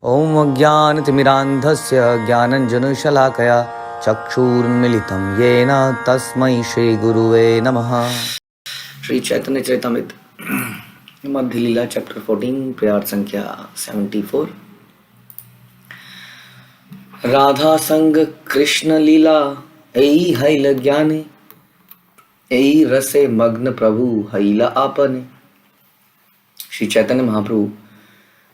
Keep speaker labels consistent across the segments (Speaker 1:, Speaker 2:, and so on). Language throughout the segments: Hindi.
Speaker 1: ॐ अज्ञानतिमिरान्धस्य ज्ञानञ्जनशलाकया चक्षुरुन्मीलितं येन तस्मै श्रीगुरुवे नमः। श्री चैतन्य चरितामृत मध्य लीला चैप्टर 14 प्रेयर संख्या 74। राधा संग कृष्ण लीला ऐ हैल ज्ञाने ऐ रसे मग्न प्रभु हैला आपने। श्री चैतन्य महाप्रभु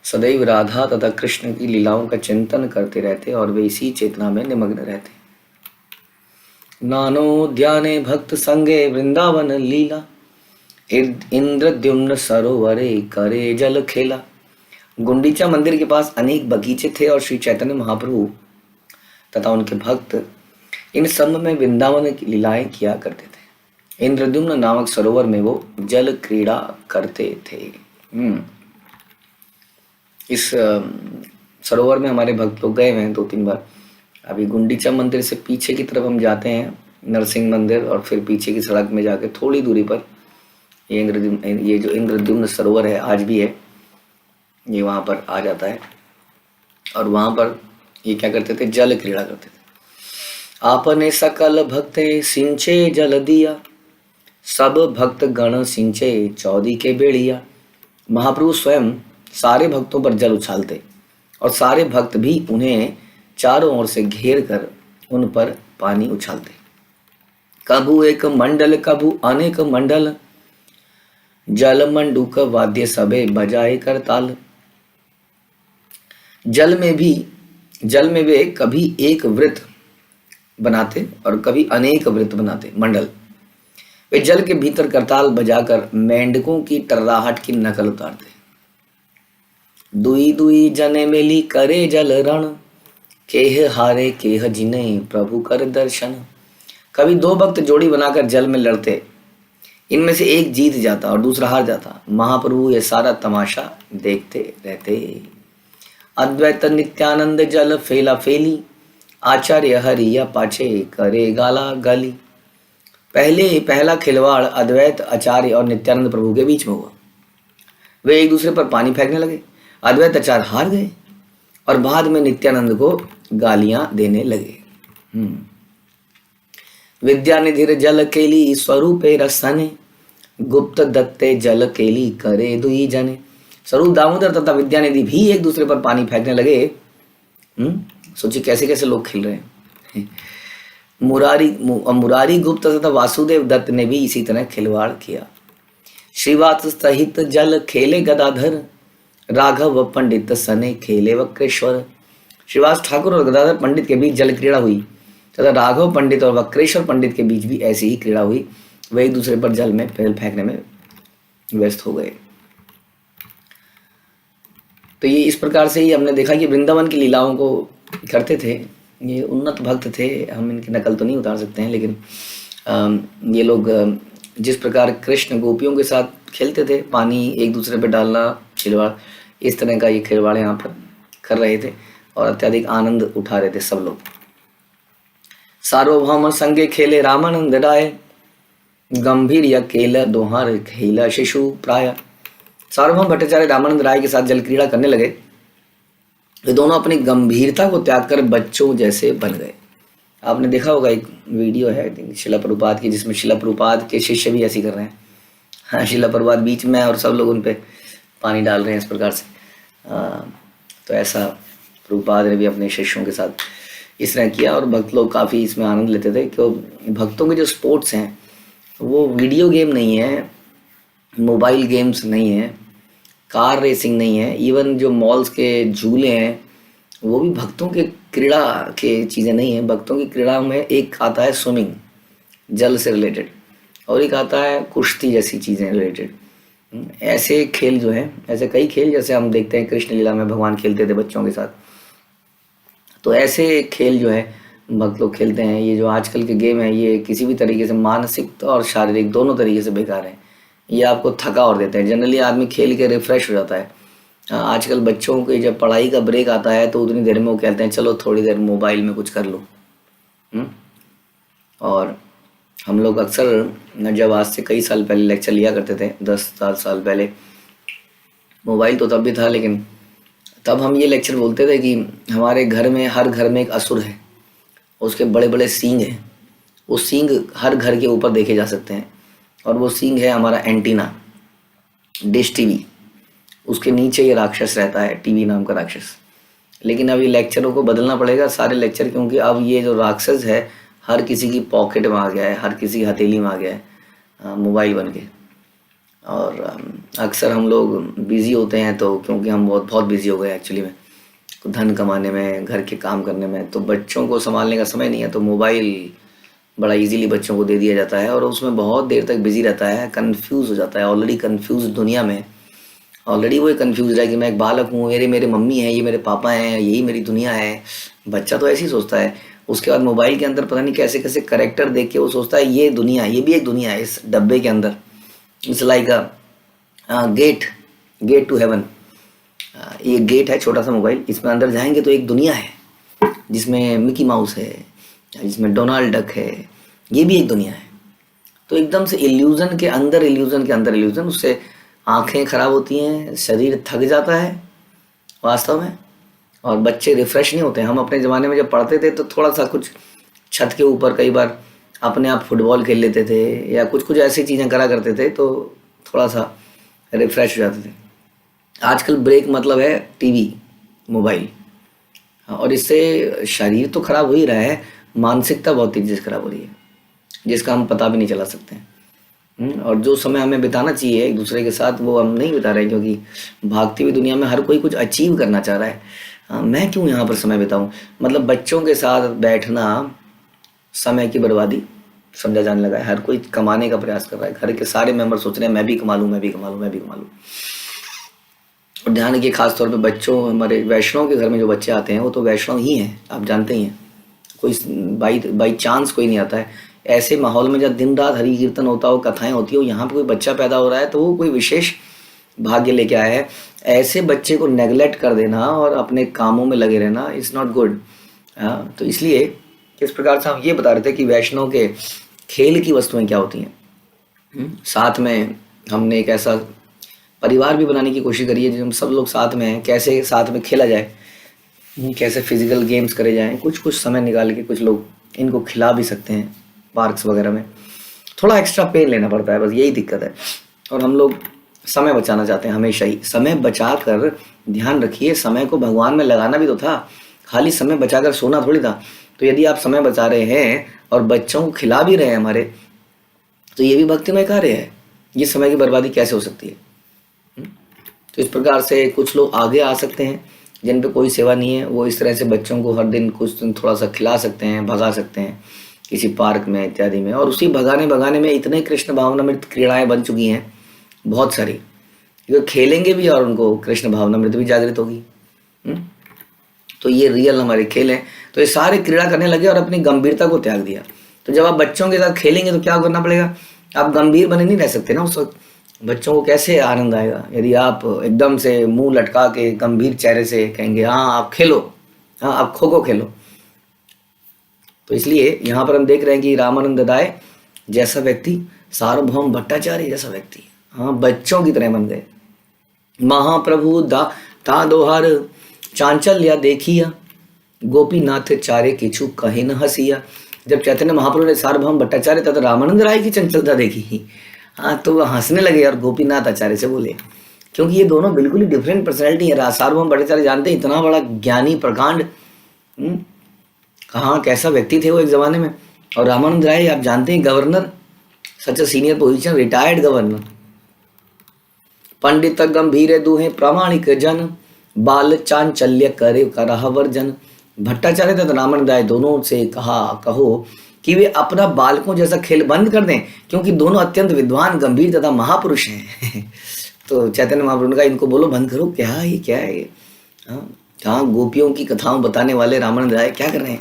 Speaker 1: सदैव राधा तथा कृष्ण की लीलाओं का चिंतन करते रहते और वे इसी चेतना में निमग्न रहते। नानोद्याने भक्त संगे वृंदावन लीला इंद्रद्युम्न सरोवरे करे जल खेला। गुंडीचा मंदिर के पास अनेक बगीचे थे और श्री चैतन्य महाप्रभु तथा उनके भक्त इन सब में वृंदावन की लीलाएं किया करते थे। इंद्रद्युम्न नामक सरोवर में वो जल क्रीड़ा करते थे। इस सरोवर में हमारे भक्त लोग गए हुए हैं 2-3 बार। अभी गुंडीचा मंदिर से पीछे की तरफ हम जाते हैं नरसिंह मंदिर, और फिर पीछे की सड़क में जाके थोड़ी दूरी पर ये जो इंद्रद्युम्न सरोवर है आज भी है, ये वहाँ पर आ जाता है। और वहाँ पर ये क्या करते थे, जल क्रीड़ा करते थे। आपने सकल भक्ते सिंचे जल दिया सब भक्त गण सिंचे चौदी के बेड़िया। महाप्रभु स्वयं सारे भक्तों पर जल उछालते और सारे भक्त भी उन्हें चारों ओर से घेर कर उन पर पानी उछालते। कभू एक मंडल कभू अनेक मंडल जल मंडूक वाद्य सबे बजाए कर ताल। जल में वे कभी एक वृत्त बनाते और कभी अनेक वृत्त बनाते मंडल। वे जल के भीतर करताल बजाकर मेंढकों की टर्राहट की नकल उतारते। दुई दुई जने मेली करे जल रण केह हारे केह जिने प्रभु कर दर्शन। कभी 2 भक्त जोड़ी बनाकर जल में लड़ते, इनमें से एक जीत जाता और दूसरा हार जाता। महाप्रभु ये सारा तमाशा देखते रहते। अद्वैत नित्यानंद जल फेला फेली आचार्य हरिया पाछे करे गाला गाली। पहला खिलवाड़ अद्वैत आचार्य और नित्यानंद प्रभु के बीच में हुआ। वे एक दूसरे पर पानी फेंकने लगे। अद्वैत आचार्य हार गए और बाद में नित्यानंद को गालियां देने लगे। विद्यानिधि जल केली स्वरूपे रसने गुप्त दत्ते जल केली करे दुई जने। स्वरूप दामोदर तथा विद्यानिधि भी एक दूसरे पर पानी फेंकने लगे। सोचिए कैसे कैसे लोग खेल रहे हैं। मुरारी गुप्त तथा वासुदेव दत्त ने भी इसी तरह खिलवाड़ किया। श्रीवास सहित जल खेले गदाधर राघव पंडित सने खेले वक्रेश्वर। श्रीवास ठाकुर और गदाधर पंडित के बीच जल क्रीड़ा हुई तथा राघव पंडित और वक्रेश्वर पंडित के बीच भी ऐसी ही क्रीड़ा हुई। वे एक दूसरे पर जल में पेल फेंकने में व्यस्त हो गए। तो ये इस प्रकार से ही हमने देखा कि वृंदावन की लीलाओं को करते थे। ये उन्नत भक्त थे, हम इनकी नकल तो नहीं उतार सकते हैं, लेकिन ये लोग जिस प्रकार कृष्ण गोपियों के साथ खेलते थे, पानी एक दूसरे पे डालना, खिलवाड़, इस तरह का ये खिलवाड़ यहाँ पर कर रहे थे और अत्यधिक आनंद उठा रहे थे सब लोग। सार्वभौम संगे खेले रामानंद राय गंभीर या केला दोहार खेला शिशु प्राय। सार्वभौम भट्टाचार्य रामानंद राय के साथ जल क्रीड़ा करने लगे। वे दोनों अपनी गंभीरता को त्याग कर बच्चों जैसे बन गए। आपने देखा होगा एक वीडियो है आई थिंक शिला प्रभुपाद की, जिसमें शिला प्रभुपाद के शिष्य भी ऐसी कर रहे हैं। हाँ, शिला प्रभुपाद बीच में और सब लोग उन पे पानी डाल रहे हैं इस प्रकार से। तो ऐसा प्रभुपाद ने भी अपने शिष्यों के साथ इस तरह किया और भक्त लोग काफ़ी इसमें आनंद लेते थे। क्यों, भक्तों के जो स्पोर्ट्स हैं वो वीडियो गेम नहीं है, मोबाइल गेम्स नहीं है, कार रेसिंग नहीं है, इवन जो मॉल्स के झूले हैं वो भी भक्तों के क्रीड़ा के चीज़ें नहीं हैं। भक्तों की क्रीड़ा में एक आता है स्विमिंग, जल से रिलेटेड, और एक आता है कुश्ती जैसी चीज़ें रिलेटेड। ऐसे खेल जो हैं, ऐसे कई खेल जैसे हम देखते हैं कृष्ण लीला में भगवान खेलते थे बच्चों के साथ, तो ऐसे खेल जो है भक्त लोग खेलते हैं। ये जो आजकल के गेम है ये किसी भी तरीके से मानसिक और शारीरिक दोनों तरीके से बेकार है। ये आपको थका और देते हैं। जनरली आदमी खेल के रिफ्रेश हो जाता है। आजकल बच्चों की जब पढ़ाई का ब्रेक आता है तो उतनी देर में वो कहते हैं चलो थोड़ी देर मोबाइल में कुछ कर लो। और हम लोग अक्सर जब आज से कई साल पहले लेक्चर लिया करते थे, 10 साल पहले, मोबाइल तो तब भी था लेकिन तब हम ये लेक्चर बोलते थे कि हमारे घर में, हर घर में एक असुर है, उसके बड़े बड़े सींग हैं, वो सींग हर घर के ऊपर देखे जा सकते हैं, और वो सींग है हमारा एंटीना, डिश टीवी, उसके नीचे ये राक्षस रहता है, टीवी नाम का राक्षस। लेकिन अब ये लेक्चरों को बदलना पड़ेगा सारे लेक्चर, क्योंकि अब ये जो राक्षस है हर किसी की पॉकेट में आ गया है, हर किसी की हथेली में आ गया है, मोबाइल बन के। और अक्सर हम लोग बिज़ी होते हैं, तो क्योंकि हम बहुत बहुत बिज़ी हो गए एक्चुअली में, धन कमाने में, घर के काम करने में, तो बच्चों को संभालने का समय नहीं है, तो मोबाइल बड़ा इजीली बच्चों को दे दिया जाता है और उसमें बहुत देर तक बिजी रहता है, कंफ्यूज हो जाता है। ऑलरेडी कंफ्यूज दुनिया में, ऑलरेडी वो कंफ्यूज है कि मैं एक बालक हूँ, मेरे मम्मी है, ये मेरे पापा हैं, यही मेरी दुनिया है। बच्चा तो ऐसे ही सोचता है। उसके बाद मोबाइल के अंदर पता नहीं कैसे कैसे कैरेक्टर देख के वो सोचता है ये दुनिया, ये भी एक दुनिया है इस डब्बे के अंदर। It's like a gate to heaven. ये गेट है छोटा सा मोबाइल, इसमें अंदर जाएंगे तो एक दुनिया है जिसमें मिकी माउस है, जिसमें डोनाल्ड डक है, ये भी एक दुनिया है। तो एकदम से इल्यूजन के अंदर इल्यूजन, उससे आंखें खराब होती हैं, शरीर थक जाता है वास्तव में, और बच्चे रिफ्रेश नहीं होते हैं। हम अपने ज़माने में जब पढ़ते थे तो थोड़ा सा कुछ छत के ऊपर कई बार अपने आप फुटबॉल खेल लेते थे या कुछ कुछ ऐसी चीज़ें करा करते थे, तो थोड़ा सा रिफ्रेश हो जाते थे। आजकल ब्रेक मतलब है टीवी, मोबाइल, और इससे शरीर तो खराब हो ही रहा है, मानसिकता बहुत तेजी से खराब हो रही है, जिसका हम पता भी नहीं चला सकते हैं। और जो समय हमें बिताना चाहिए एक दूसरे के साथ वो हम नहीं बिता रहे हैं, क्योंकि भागती हुई दुनिया में हर कोई कुछ अचीव करना चाह रहा है। मैं क्यों यहाँ पर समय बिताऊँ? मतलब बच्चों के साथ बैठना समय की बर्बादी समझा जाने लगा है। हर कोई कमाने का प्रयास कर रहा है, घर के सारे मेंबर सोच रहे हैं मैं भी कमा लूँ, मैं भी कमा लूँ, मैं भी कमा लूँ। और ध्यान रखिए, खासतौर पे बच्चों, हमारे वैष्णव के घर में जो बच्चे आते हैं वो तो वैष्णव ही हैं, आप जानते ही हैं। कोई बाई चांस कोई नहीं आता है। ऐसे माहौल में जब दिन रात हरि कीर्तन होता हो, कथाएं होती हो, यहाँ पे कोई बच्चा पैदा हो रहा है तो वो कोई विशेष भाग्य लेके आया है। ऐसे बच्चे को नेगलेक्ट कर देना और अपने कामों में लगे रहना इज़ नॉट गुड। तो इसलिए किस प्रकार से हम ये बता रहे थे कि वैष्णव के खेल की वस्तुएं क्या होती हैं। साथ में हमने एक ऐसा परिवार भी बनाने की कोशिश करी है जिसमें सब लोग साथ में हैं, कैसे साथ में खेला जाए, कैसे फिजिकल गेम्स करे जाएं, कुछ कुछ समय निकाल के कुछ लोग इनको खिला भी सकते हैं पार्क्स वगैरह में। थोड़ा एक्स्ट्रा पेन लेना पड़ता है, बस यही दिक्कत है। और हम लोग समय बचाना चाहते हैं हमेशा ही। समय बचा कर, ध्यान रखिए, समय को भगवान में लगाना भी तो था, खाली समय बचा कर सोना थोड़ी था। तो यदि आप समय बचा रहे हैं और बच्चों को खिला भी रहे हैं हमारे, तो ये भी भक्तिमय कार्य है। ये समय की बर्बादी कैसे हो सकती है? तो इस प्रकार से कुछ लोग आगे आ सकते हैं जिन पे कोई सेवा नहीं है, वो इस तरह से बच्चों को हर दिन कुछ दिन थोड़ा सा खिला सकते हैं, भगा सकते हैं किसी पार्क में इत्यादि में। और उसी भगाने में इतने कृष्ण भावनामृत क्रीड़ाएं बन चुकी हैं बहुत सारी, जो खेलेंगे भी और उनको कृष्ण भावनामृत भी जागृत होगी। तो ये रियल हमारे खेल हैं। तो ये सारे क्रीड़ा करने लगे और अपनी गंभीरता को त्याग दिया। तो जब आप बच्चों के साथ खेलेंगे तो क्या करना पड़ेगा? आप गंभीर बने नहीं रह सकते ना उस वक्त। बच्चों को कैसे आनंद आएगा यदि आप एकदम से मुंह लटका के गंभीर चेहरे से कहेंगे हाँ आप खेलो, हाँ आप खो खो खेलो। तो इसलिए यहाँ पर हम देख रहे हैं कि रामानंद राय जैसा व्यक्ति, सार्वभौम भट्टाचार्य जैसा व्यक्ति, हाँ बच्चों की तरह बन गए। महाप्रभु ता दोहार चांचल्या देखिया, गोपीनाथ चारे किछु कहे न हसिया। जब चैतन्य महाप्रभु ने सार्वभौम भट्टाचार्य तथा रामानंद राय की चंचलता देखी, हाँ तो वह हंसने लगे और गोपीनाथ आचार्य से बोले, क्योंकि ये दोनों बिल्कुल ही डिफरेंट पर्सनैलिटी है। सार्वभौम भट्टाचार्य जानते हैं इतना बड़ा ज्ञानी प्रकांड, कहाँ कैसा व्यक्ति थे वो एक ज़माने में। और रामानंद राय आप जानते हैं governor, such a senior position, retired governor. पंडित गंभीर दुहे प्रामाणिक जन, बाल चांचल्य करे करह वर्जन। भट्टाचार्य तथा रामानंद राय दोनों से कहो कि वे अपना बालकों जैसा खेल बंद कर दें, क्योंकि दोनों अत्यंत विद्वान, गंभीर तथा महापुरुष हैं। तो चैतन्य महाप्रभु ने कहा इनको बोलो बंद करो, क्या है ये? हाँ गोपियों की कथाओं बताने वाले रामानंद राय क्या कर रहे हैं?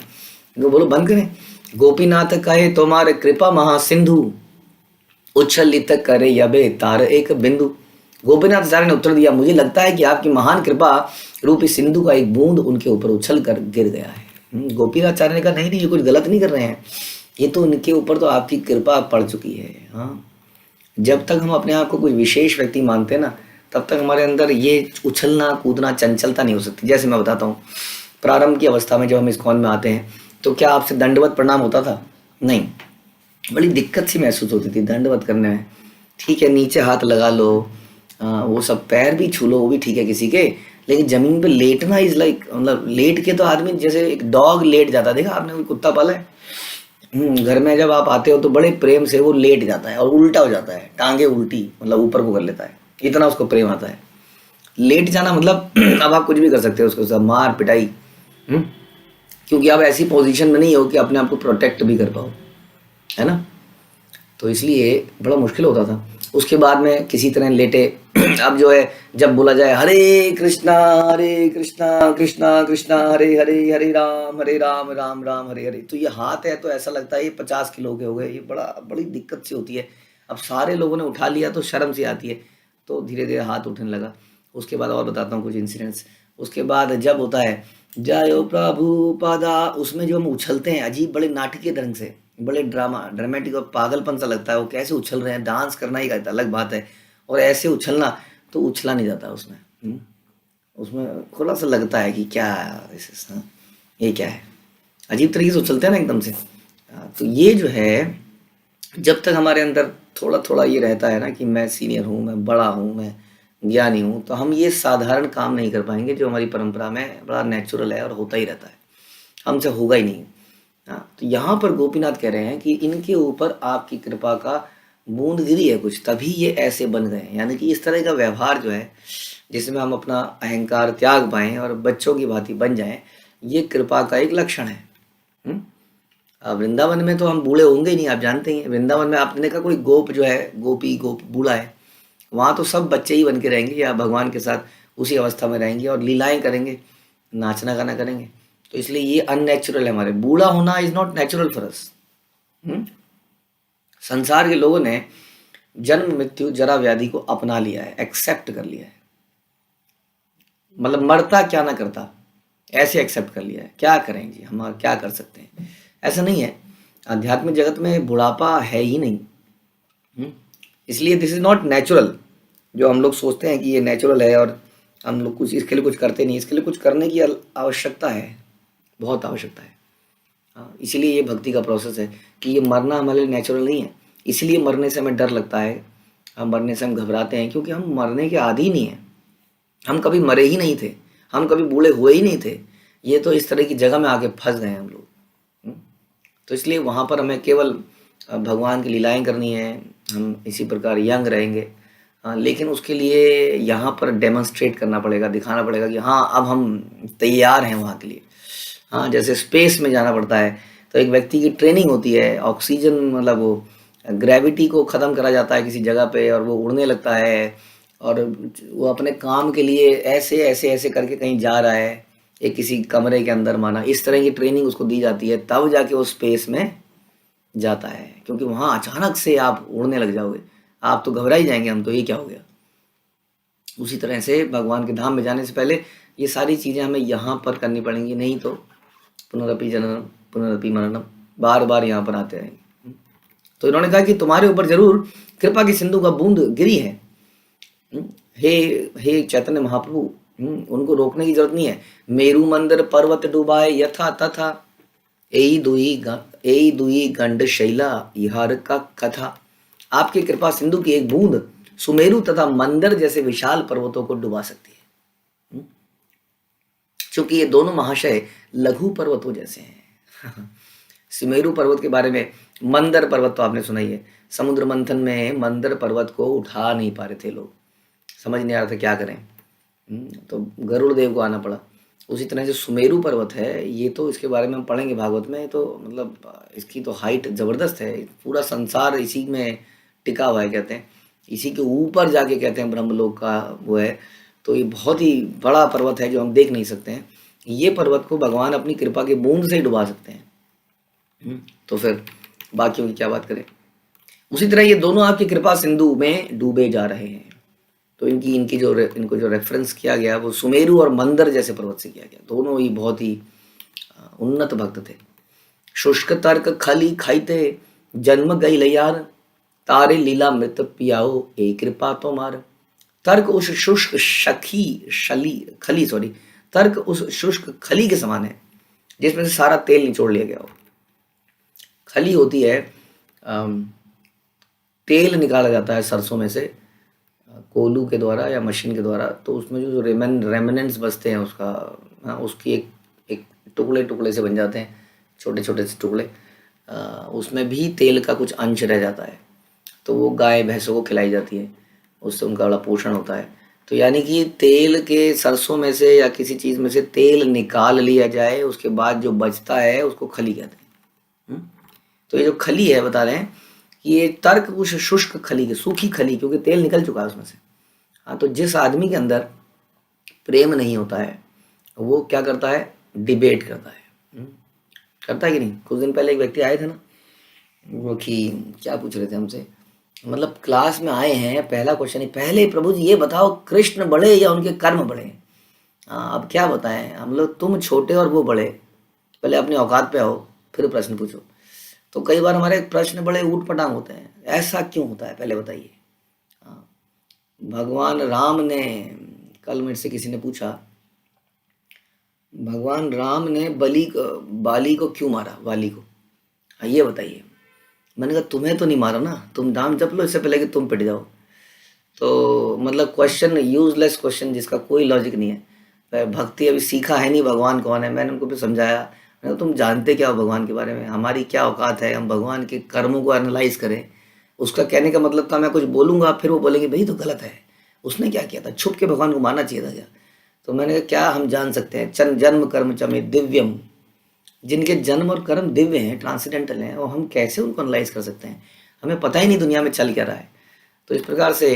Speaker 1: इनको बोलो बंद करें। गोपीनाथ कहे तुम्हारे कृपा महासिंधु, उच्छलित करे यबे तार एक बिंदु। गोपीनाथ आचार्य ने उत्तर दिया, मुझे लगता है कि आपकी महान कृपा रूपी सिंधु का एक बूंद उनके ऊपर उछल कर गिर गया है। गोपीनाथ आचार्य ने कहा नहीं ये कुछ गलत नहीं कर रहे हैं, ये तो उनके ऊपर तो आपकी कृपा पड़ चुकी है। हाँ जब तक हम अपने आप को कुछ विशेष व्यक्ति मानते हैं ना, तब तक हमारे अंदर ये उछलना कूदना चंचलता नहीं हो सकती। जैसे मैं बताता हूँ, प्रारंभ की अवस्था में जब हम इस्कॉन में आते हैं तो क्या आपसे दंडवत प्रणाम होता था? नहीं, बड़ी दिक्कत सी महसूस होती थी दंडवत करने में। ठीक है, नीचे हाथ लगा लो, वो सब पैर भी छू लो, वो भी ठीक है किसी के, लेकिन जमीन पे लेटना इज लाइक, मतलब लेट के तो आदमी जैसे एक डॉग लेट जाता है, देखा आपने कोई कुत्ता पाला है? घर में जब आप आते हो तो बड़े प्रेम से वो लेट जाता है और उल्टा हो जाता है, टांगे उल्टी, मतलब ऊपर को कर लेता है, इतना उसको प्रेम आता है। लेट जाना मतलब अब आप कुछ भी कर सकते हो उसको, सब मार पिटाई, हम्म, क्योंकि आप ऐसी पोजीशन में नहीं हो कि अपने आप को प्रोटेक्ट भी कर पाओ, है ना? तो इसलिए बड़ा मुश्किल होता था। उसके बाद में किसी तरह लेटे अब जो है, जब बोला जाए हरे कृष्णा कृष्णा कृष्णा हरे राम राम राम हरे हरे, तो ये हाथ है तो ऐसा लगता है ये 50 किलो के हो गए, ये बड़ी दिक्कत सी होती है। अब सारे लोगों ने उठा लिया तो शर्म सी आती है, तो धीरे धीरे हाथ उठने लगा। उसके बाद और बताता हूँ कुछ इंसिडेंट्स। उसके बाद जब होता है जय प्रभु पादा, उसमें जो हम उछलते हैं अजीब बड़े नाटकीय ढंग से, बड़े ड्रामेटिक और पागलपन सा लगता है, वो कैसे उछल रहे हैं, डांस करना ही अलग बात है, और ऐसे उछलना तो उछला नहीं जाता उसमें। उसमें थोड़ा सा लगता है कि क्या ये क्या है, अजीब तरीके से उछलते हैं ना एकदम से। तो ये जो है, जब तक हमारे अंदर थोड़ा थोड़ा ये रहता है ना कि मैं सीनियर हूँ, मैं बड़ा हूँ, मैं ज्ञानी हूँ, तो हम ये साधारण काम नहीं कर पाएंगे जो हमारी परंपरा में बड़ा नेचुरल है और होता ही रहता है, हमसे होगा ही नहीं। हाँ, तो यहाँ पर गोपीनाथ कह रहे हैं कि इनके ऊपर आपकी कृपा का बूंद गिरी है कुछ, तभी ये ऐसे बन गए हैं। यानी कि इस तरह का व्यवहार जो है जिसमें हम अपना अहंकार त्याग पाएं और बच्चों की भांति बन जाएं, ये कृपा का एक लक्षण है। वृंदावन में तो हम बूढ़े होंगे ही नहीं, आप जानते ही हैं। वृंदावन में आपने देखा कोई गोप जो है, गोप बूढ़ा है, वहाँ तो सब बच्चे ही बन के रहेंगे या भगवान के साथ उसी अवस्था में रहेंगे और लीलाएं करेंगे, नाचना गाना करेंगे। तो इसलिए ये अननेचुरल है, हमारे बूढ़ा होना is not natural for us. संसार के लोगों ने जन्म मृत्यु जरा व्याधि को अपना लिया है, एक्सेप्ट कर लिया है, मतलब मरता क्या ना करता ऐसे एक्सेप्ट कर लिया है। क्या करें जी, हम क्या कर सकते हैं? ऐसा नहीं है, आध्यात्मिक जगत में बुढ़ापा है ही नहीं। इसलिए दिस इज नॉट नेचुरल। जो हम लोग सोचते हैं कि ये नेचुरल है और हम लोग कुछ इसके लिए कुछ करते नहीं, इसके लिए कुछ करने की आवश्यकता है, बहुत आवश्यकता है। हाँ, इसीलिए ये भक्ति का प्रोसेस है कि ये मरना हमारे लिए नेचुरल नहीं है। इसलिए मरने से हमें डर लगता है, हम मरने से हम घबराते हैं, क्योंकि हम मरने के आदी नहीं हैं। हम कभी मरे ही नहीं थे, हम कभी बूढ़े हुए ही नहीं थे। ये तो इस तरह की जगह में आके फंस गए हम लोग। तो इसलिए वहाँ पर हमें केवल भगवान की लीलाएं करनी है, हम इसी प्रकार यंग रहेंगे। लेकिन उसके लिए यहाँ पर डेमोन्स्ट्रेट करना पड़ेगा, दिखाना पड़ेगा कि हाँ अब हम तैयार हैं वहाँ के लिए। हाँ, जैसे स्पेस में जाना पड़ता है तो एक व्यक्ति की ट्रेनिंग होती है, ऑक्सीजन मतलब वो ग्रेविटी को ख़त्म करा जाता है किसी जगह पे और वो उड़ने लगता है, और वो अपने काम के लिए ऐसे ऐसे ऐसे करके कहीं जा रहा है, एक किसी कमरे के अंदर माना, इस तरह की ट्रेनिंग उसको दी जाती है, तब जाके वो स्पेस में जाता है। क्योंकि वहाँ अचानक से आप उड़ने लग जाओगे, आप तो घबरा ही जाएंगे, हम तो ये क्या हो गया। उसी तरह से भगवान के धाम में जाने से पहले ये सारी चीज़ें हमें यहाँ पर करनी पड़ेंगी, नहीं तो पुनरपि जननम पुनरपि मरणम, बार बार यहाँ पर आते रहेंगे। तो इन्होंने कहा कि तुम्हारे ऊपर जरूर कृपा की सिंधु का बूंद गिरी है। हे हे चैतन्य महाप्रभु, उनको रोकने की जरूरत नहीं है। मेरू मंदिर पर्वत डुबाए यथा तथा, एई दुई गंड शैला इहार का कथा। आपकी कृपा सिंधु की एक बूंद सुमेरु तथा मंदिर जैसे विशाल पर्वतों को डुबा सकती है, क्योंकि ये दोनों महाशय लघु पर्वतों जैसे हैं। सुमेरु पर्वत के बारे में, मंदर पर्वत तो आपने सुना ही है। समुद्र मंथन में मंदर पर्वत को उठा नहीं पा रहे थे लोग, समझ नहीं आ रहा था क्या करें, तो गरुड़ देव को आना पड़ा। उसी तरह से सुमेरु पर्वत है, ये तो इसके बारे में हम पढ़ेंगे भागवत में, तो मतलब इसकी तो हाइट ज़बरदस्त है, पूरा संसार इसी में टिका हुआ है कहते हैं, इसी के ऊपर जाके कहते हैं ब्रह्मलोक का वो है। तो ये बहुत ही बड़ा पर्वत है जो हम देख नहीं सकते हैं। ये पर्वत को भगवान अपनी कृपा के बूंद से ही डुबा सकते हैं, तो फिर बाकियों की क्या बात करें। उसी तरह ये दोनों आपकी कृपा सिंधु में डूबे जा रहे हैं। तो इनको जो रेफरेंस किया गया वो सुमेरु और मंदर जैसे पर्वत से किया गया। दोनों ही बहुत ही उन्नत भक्त थे। शुष्क तर्क खली खाइते जन्म गई लयार, तारे लीला मृत पियाओ ए कृपा तुम्हार, तर्क उस शुष्क खली तर्क उस शुष्क खली के समान है जिसमें से सारा तेल निचोड़ लिया गया हो। खली होती है, तेल निकाला जाता है सरसों में से कोलू के द्वारा या मशीन के द्वारा, तो उसमें जो रेमिनेंट्स बचते हैं उसका, उसकी एक टुकड़े टुकड़े से बन जाते हैं, छोटे छोटे से टुकड़े, उसमें भी तेल का कुछ अंश रह जाता है, तो वो गाय भैंसों को खिलाई जाती है, उससे उनका बड़ा पोषण होता है। तो यानी कि तेल के सरसों में से या किसी चीज़ में से तेल निकाल लिया जाए, उसके बाद जो बचता है उसको खली कहते हैं। तो ये जो खली है, बता रहे हैं कि ये तर्क उस शुष्क खली के, सूखी खली, क्योंकि तेल निकल चुका है उसमें से। हाँ, तो जिस आदमी के अंदर प्रेम नहीं होता है वो क्या करता है, डिबेट करता है। करता है कि नहीं। कुछ दिन पहले एक व्यक्ति आए थे ना, वो कि क्या पूछ रहे थे हमसे, मतलब क्लास में आए हैं, पहला क्वेश्चन ही, पहले प्रभु जी ये बताओ कृष्ण बड़े या उनके कर्म बड़े। हाँ, अब क्या बताएं हम लोग, तुम छोटे और वो बड़े, पहले अपनी औकात पे आओ फिर प्रश्न पूछो। तो कई बार हमारे प्रश्न बड़े ऊट पटांग होते हैं, ऐसा क्यों होता है पहले बताइए। हाँ, भगवान राम ने, कल मेरे से किसी ने पूछा, भगवान राम ने बाली को क्यों मारा, वाली को, हाँ ये बताइए। मैंने कहा तुम्हें तो नहीं मारा ना, तुम नाम जप लो इससे पहले कि तुम पिट जाओ। तो मतलब क्वेश्चन, यूजलेस क्वेश्चन जिसका कोई लॉजिक नहीं है। भक्ति अभी सीखा है नहीं भगवान कौन है, मैंने उनको भी समझाया, मैंने कहा तुम जानते क्या हो भगवान के बारे में, हमारी क्या औकात है हम भगवान के कर्मों को एनालाइज करें। उसका कहने का मतलब था मैं कुछ बोलूँगा फिर वो बोलेंगे भाई तो गलत है, उसने क्या किया था, छुप के भगवान को मानना चाहिए था क्या। तो मैंने कहा क्या हम जान सकते हैं, जन्म कर्म चमे दिव्यम, जिनके जन्म और कर्म दिव्य हैं, ट्रांसेंडेंटल हैं, और हम कैसे उनको एनालाइज कर सकते हैं, हमें पता ही नहीं दुनिया में चल क्या रहा है। तो इस प्रकार से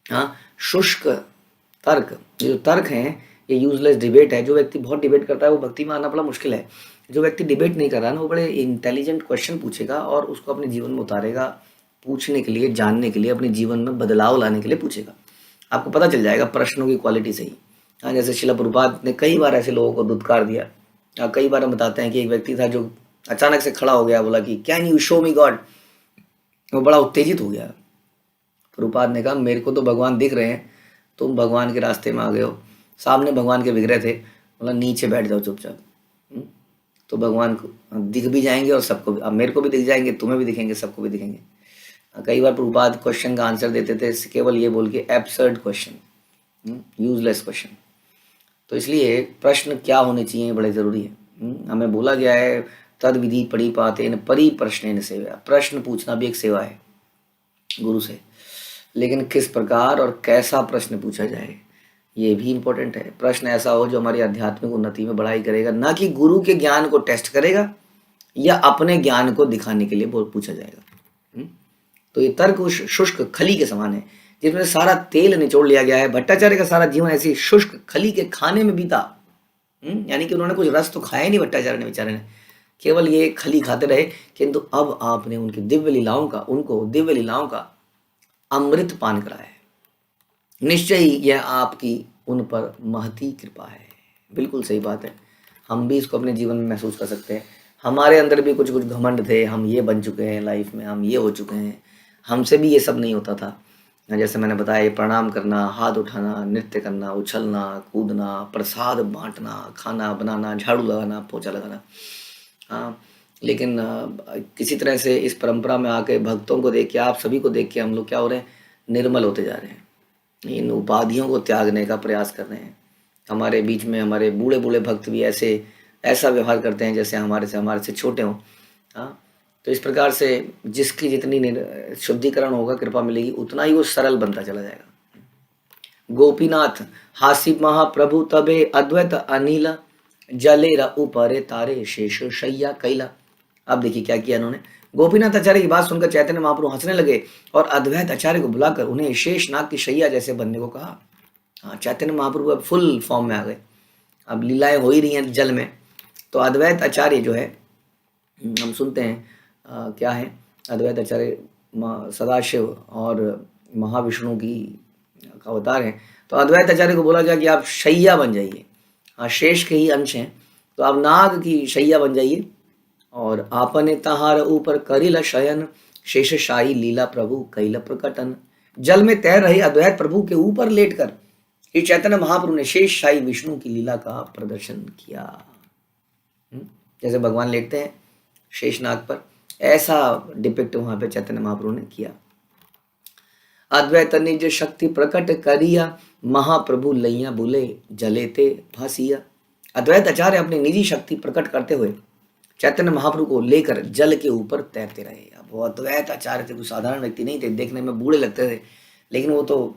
Speaker 1: हाँ, शुष्क तर्क, ये जो तर्क हैं ये यूजलेस डिबेट है। जो व्यक्ति बहुत डिबेट करता है वो भक्ति में आना बड़ा मुश्किल है। जो व्यक्ति डिबेट नहीं कर रहा ना, वो बड़े इंटेलिजेंट क्वेश्चन पूछेगा और उसको अपने जीवन में उतारेगा, पूछने के लिए, जानने के लिए, अपने जीवन में बदलाव लाने के लिए पूछेगा। आपको पता चल जाएगा प्रश्नों की क्वालिटी से ही। हाँ, जैसे शिला प्रभुपाद ने कई बार ऐसे लोगों को दुत्कार दिया। कई बार हम बताते हैं कि एक व्यक्ति था जो अचानक से खड़ा हो गया, बोला कि can you show me God. वो बड़ा उत्तेजित हो गया। प्रभुपाद ने कहा मेरे को तो भगवान दिख रहे हैं, तुम भगवान के रास्ते में आ गए हो। सामने भगवान के विग्रह थे, बोला नीचे बैठ जाओ चुपचाप। तो भगवान को दिख भी जाएंगे और सबको भी, अब मेरे को भी दिख जाएंगे, तुम्हें भी दिखेंगे, सबको भी दिखेंगे। कई बार प्रभुपाद क्वेश्चन का आंसर देते थे केवल ये बोल के, एब्सर्ड क्वेश्चन, यूजलेस क्वेश्चन। तो इसलिए प्रश्न क्या होने चाहिए बड़े ज़रूरी है। हमें बोला गया है तद विधि पढ़ी पाते न परी प्रश्न सेवा, प्रश्न पूछना भी एक सेवा है गुरु से, लेकिन किस प्रकार और कैसा प्रश्न पूछा जाए ये भी इम्पोर्टेंट है। प्रश्न ऐसा हो जो हमारी आध्यात्मिक उन्नति में बढ़ाई करेगा, ना कि गुरु के ज्ञान को टेस्ट करेगा या अपने ज्ञान को दिखाने के लिए पूछा जाएगा। तो ये तर्क उस शुष्क खली के समान है जिसमें सारा तेल निचोड़ लिया गया है। भट्टाचार्य का सारा जीवन ऐसी शुष्क खली के खाने में बीता। यानी कि उन्होंने कुछ रस तो खाया नहीं भट्टाचार्य ने, बेचारे ने केवल ये खली खाते रहे, किंतु अब आपने उनकी दिव्य लीलाओं का, उनको दिव्य लीलाओं का अमृत पान कराया है। निश्चय ही यह आपकी उन पर महती कृपा है। बिल्कुल सही बात है, हम भी इसको अपने जीवन में महसूस कर सकते हैं। हमारे अंदर भी कुछ कुछ घमंड थे, हम ये बन चुके हैं लाइफ में, हम ये हो चुके हैं, हमसे भी ये सब नहीं होता था। जैसे मैंने बताया, ये प्रणाम करना, हाथ उठाना, नृत्य करना, उछलना कूदना, प्रसाद बांटना, खाना बनाना, झाड़ू लगाना, पोछा लगाना। हाँ, लेकिन किसी तरह से इस परंपरा में आके भक्तों को देख के, आप सभी को देख के हम लोग क्या हो रहे हैं, निर्मल होते जा रहे हैं। इन उपाधियों को त्यागने का प्रयास कर रहे हैं। हमारे बीच में हमारे बूढ़े बूढ़े भक्त भी ऐसा व्यवहार करते हैं जैसे हमारे से छोटे हों। हाँ, तो इस प्रकार से जिसकी जितनी शुद्धिकरण होगा, कृपा मिलेगी, उतना ही वो सरल बनता चला जाएगा। गोपीनाथ हासी महाप्रभु तबे अद्वैत अनिल जले ऊपरे तारे शेष शैया कैला। अब देखिए क्या किया इन्होंने। गोपीनाथ आचार्य की बात सुनकर चैतन्य महाप्रभु हंसने लगे और अद्वैत आचार्य को बुलाकर उन्हें शेष नाग की शैया जैसे बनने को कहा। हाँ, चैतन्य महाप्रभु अब फुल फॉर्म में आ गए, अब लीलाएं हो ही रही हैं जल में। तो अद्वैत आचार्य जो है, हम सुनते हैं क्या है, अद्वैत आचार्य सदाशिव और महाविष्णु की अवतार हैं। तो अद्वैत आचार्य को बोला गया कि आप शैया बन जाइए। हाँ, शेष के ही अंश हैं, तो आप नाग की शैया बन जाइए और आपने तहार ऊपर करिल शयन शेष शाही लीला प्रभु कैल प्रकटन। जल में तैर रहे अद्वैत प्रभु के ऊपर लेटकर श्री चैतन्य महाप्रभु ने शेष शाही विष्णु की लीला का प्रदर्शन किया। जैसे भगवान लेटते हैं शेषनाग पर, ऐसा डिपिक्ट वहां पे चैतन्य महाप्रभु ने किया। अद्वैत निज शक्ति प्रकट करिया, महाप्रभु लैया बुले जलेते भासिया। अद्वैत आचार्य अपनी निजी शक्ति प्रकट करते हुए चैतन्य महाप्रभु को लेकर जल के ऊपर तैरते रहे। अब वो अद्वैत आचार्य थे, कोई साधारण व्यक्ति नहीं थे, देखने में बूढ़े लगते थे, लेकिन वो तो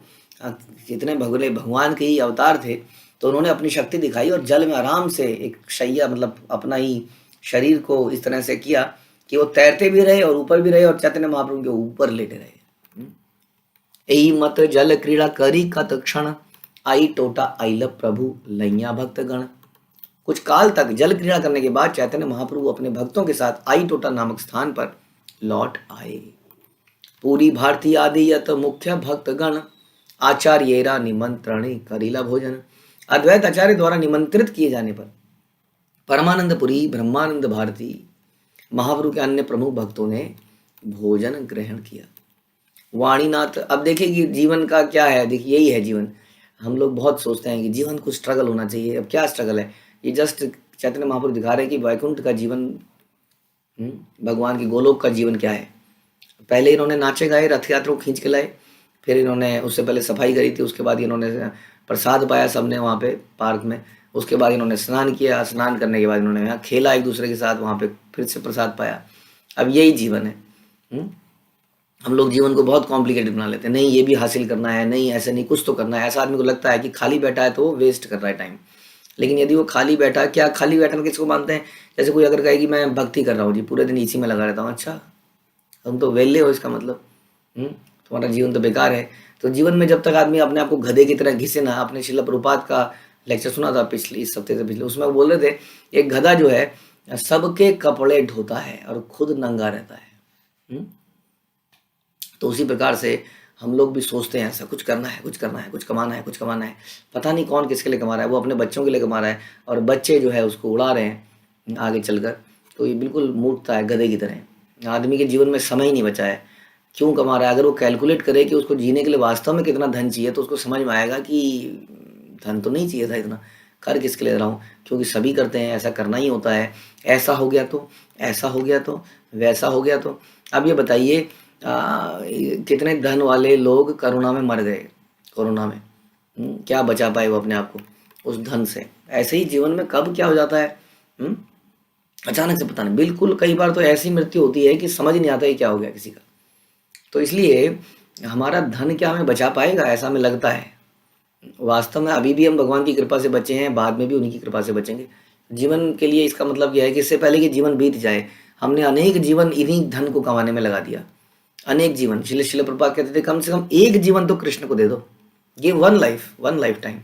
Speaker 1: कितने भगोले भगवान के ही अवतार थे। तो उन्होंने अपनी शक्ति दिखाई और जल में आराम से एक शैया, मतलब अपना ही शरीर को इस तरह से किया कि वो तैरते भी रहे और ऊपर भी रहे और चैतन्य महाप्रभु के ऊपर लेटे रहे। यही मत जल क्रीड़ा करी कत क्षण, आई टोटा आइल प्रभु लैया भक्त गण। कुछ काल तक जल क्रीड़ा करने के बाद चैतन्य महाप्रभु अपने भक्तों के साथ आई टोटा नामक स्थान पर लौट आए। पूरी भारतीय आदियत मुख्य भक्त गण, आचार्येरा निमंत्रणे करीला भोजन। अद्वैत आचार्य द्वारा निमंत्रित किए जाने पर परमानंदपुरी, ब्रह्मानंद भारती, महाप्रभु के अन्य प्रमुख भक्तों ने भोजन ग्रहण किया। वाणीनाथ, अब देखिए कि जीवन का क्या है, देखिए यही है जीवन। हम लोग बहुत सोचते हैं कि जीवन कुछ स्ट्रगल होना चाहिए। अब क्या स्ट्रगल है, ये जस्ट चैतन्य महाप्रभु दिखा रहे हैं कि वैकुंठ का जीवन, भगवान की गोलोक का जीवन क्या है। पहले इन्होंने नाचे गाए, रथ यात्रा को खींच के लाए, फिर इन्होंने उससे पहले सफाई करी थी, उसके बाद इन्होंने प्रसाद पाया सबने वहाँ पे पार्क में, उसके बाद इन्होंने स्नान किया, स्नान करने के बाद इन्होंने यहाँ खेला एक दूसरे के साथ, वहाँ पे फिर से प्रसाद पाया। अब यही जीवन है। हम लोग जीवन को बहुत कॉम्प्लिकेटेड बना लेते हैं, नहीं ये भी हासिल करना है, नहीं ऐसे नहीं, कुछ तो करना है। ऐसा आदमी को लगता है कि खाली बैठा है तो वो वेस्ट कर रहा है टाइम। लेकिन यदि वो खाली बैठा, क्या खाली बैठना किसको मानते हैं? जैसे कोई अगर कहे कि मैं भक्ति कर रहा हूँ जी, पूरे दिन इसी में लगा रहता हूँ, अच्छा तुम तो वेले हो, इसका मतलब तुम्हारा जीवन तो बेकार है। तो जीवन में जब तक आदमी अपने आप को गधे की तरह घिसे ना, आपने श्रील प्रभुपाद का लेक्चर सुना था पिछले, इस हफ्ते से पिछले, उसमें वो बोल रहे थे एक गधा जो है सबके कपड़े ढोता है और खुद नंगा रहता है। तो उसी प्रकार से हम लोग भी सोचते हैं ऐसा, कुछ करना है, कुछ करना है, कुछ कमाना है, कुछ कमाना है। पता नहीं कौन किसके लिए कमा रहा है, वो अपने बच्चों के लिए कमा रहा है और बच्चे जो है उसको उड़ा रहे हैं आगे चलकर। तो ये बिल्कुल मूर्खता है, गधे की तरह। आदमी के जीवन में समय ही नहीं बचा है, क्यों कमा रहा है? अगर वो कैलकुलेट करे कि उसको जीने के लिए वास्तव में कितना धन चाहिए, तो उसको समझ में आएगा कि धन तो नहीं चाहिए था इतना, कर किसके लिए रहा हूँ, क्योंकि सभी करते हैं, ऐसा करना ही होता है। ऐसा हो गया तो, ऐसा हो गया तो, वैसा हो गया तो। अब ये बताइए कितने धन वाले लोग कोरोना में मर गए, कोरोना में क्या बचा पाए वो अपने आप को उस धन से? ऐसे ही जीवन में कब क्या हो जाता है अचानक से पता नहीं, बिल्कुल कई बार तो ऐसी मृत्यु होती है कि समझ नहीं आता है क्या हो गया किसी का। तो इसलिए हमारा धन क्या हमें बचा पाएगा, ऐसा हमें लगता है। वास्तव में अभी भी हम भगवान की कृपा से बचे हैं, बाद में भी उन्हीं की कृपा से बचेंगे। जीवन के लिए इसका मतलब यह है कि इससे पहले कि जीवन बीत जाए, हमने अनेक जीवन इन्हीं धन को कमाने में लगा दिया, अनेक जीवन। शिल प्रभुपाद कहते थे कम से कम एक जीवन तो कृष्ण को दे दो, ये वन लाइफ टाइम।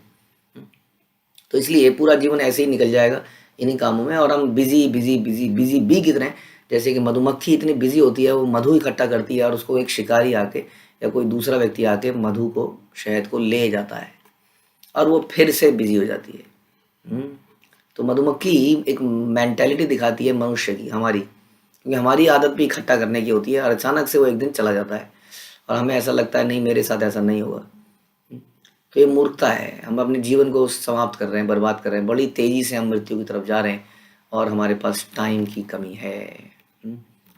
Speaker 1: तो इसलिए पूरा जीवन ऐसे ही निकल जाएगा इन्हीं कामों में, और हम बिजी बिजी बिजी बिजी भी कितने, जैसे कि मधुमक्खी इतनी बिजी होती है, वो मधु इकट्ठा करती है और उसको एक शिकारी आके या कोई दूसरा व्यक्ति आके मधु को, शहद को ले जाता है और वो फिर से बिजी हो जाती है। तो मधुमक्खी एक मेंटेलिटी दिखाती है मनुष्य की, हमारी, क्योंकि हमारी आदत भी इकट्ठा करने की होती है और अचानक से वो एक दिन चला जाता है और हमें ऐसा लगता है नहीं मेरे साथ ऐसा नहीं होगा। तो ये मूर्खता है, हम अपने जीवन को समाप्त कर रहे हैं, बर्बाद कर रहे हैं, बड़ी तेजी से हम मृत्यु की तरफ जा रहे हैं और हमारे पास टाइम की कमी है।